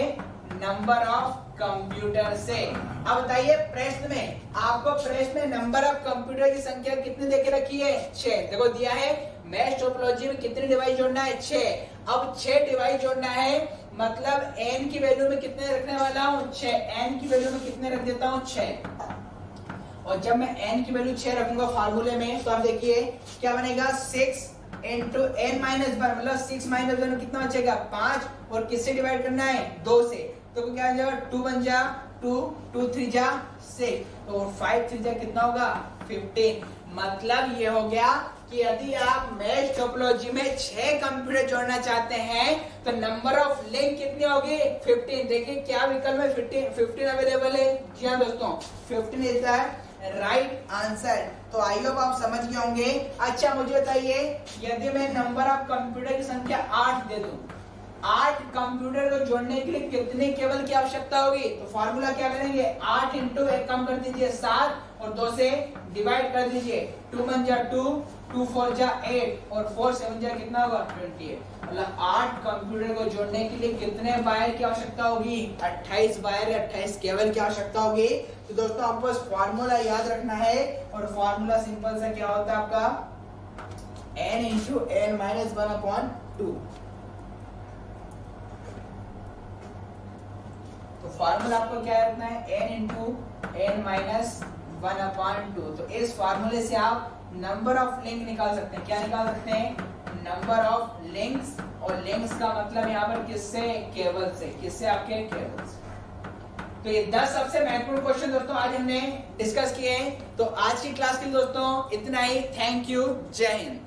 नंबर ऑफ कंप्यूटर से। अब बताइए प्रश्न में, आपको प्रश्न में नंबर ऑफ कंप्यूटर की संख्या कितनी देके रखी है? 6। देखो दिया है मैथ टोपोलॉजी में कितने डिवाइस जोड़ना है? 6। अब 6 डिवाइस जोड़ना है, मतलब n की वैल्यू में कितने रखने वाला हूँ? 6। n की वैल्यू में कितने रख देता हूँ? 6। और जब मैं n की वैल्यू 6 रखूंगा फार्मूले में, तो आप देखिए क्या बनेगा? 6 इंटू n माइनस 1, मतलब 6 माइनस 1 कितना बचेगा? 5। और किससे डिवाइड करना है? 2 से। तो क्या बन जाएगा? 2 बन जा 2, 2 3 जा 6, तो 5 3 जा कितना होगा? 15। मतलब ये हो गया कि यदि आप मैथ टोपोलॉजी में 6 कंप्यूटर जोड़ना चाहते हैं, तो नंबर ऑफ लिंक कितनी होगी? 15। देखिए क्या विकल्प में 15 अवेलेबल है। जी हाँ दोस्तों, 15 इज द राइट आंसर। तो आई होप आप समझ गए होंगे। अच्छा मुझे बताइए, यदि मैं नंबर ऑफ कंप्यूटर की संख्या 8 दे दूं, 8 कंप्यूटर को जोड़ने के लिए कितने केबल की आवश्यकता होगी? तो फार्मूला क्या करेंगे? 8 इंटू एक कम कर दीजिए 7, और 2 से डिवाइड कर दीजिए। 2 1 जा 2, 2 4 जा 8, और 4 7 जा कितना होगा? 28। मतलब 8 कंप्यूटर को जोड़ने के लिए कितने वायर की आवश्यकता होगी? 28 वायर या 28 केबल की आवश्यकता होगी। तो दोस्तों आपको बस फार्मूला याद रखना है, और फार्मूला सिंपल सा क्या होता है आपका? n into n minus 1/2। तो फार्मूला आपको क्या रखना है? n into n minus 1/2। तो इस फार्मूले से आप नंबर ऑफ लिंक निकाल सकते हैं। क्या निकाल सकते हैं? Number of links. और लिंक्स का मतलब यहाँ पर किससे? केबल से। किससे? आपके केबल से। तो ये 10 सबसे महत्वपूर्ण क्वेश्चन दोस्तों आज हमने डिस्कस किए हैं। तो आज की क्लास के लिए दोस्तों इतना ही। Thank you. जय हिंद।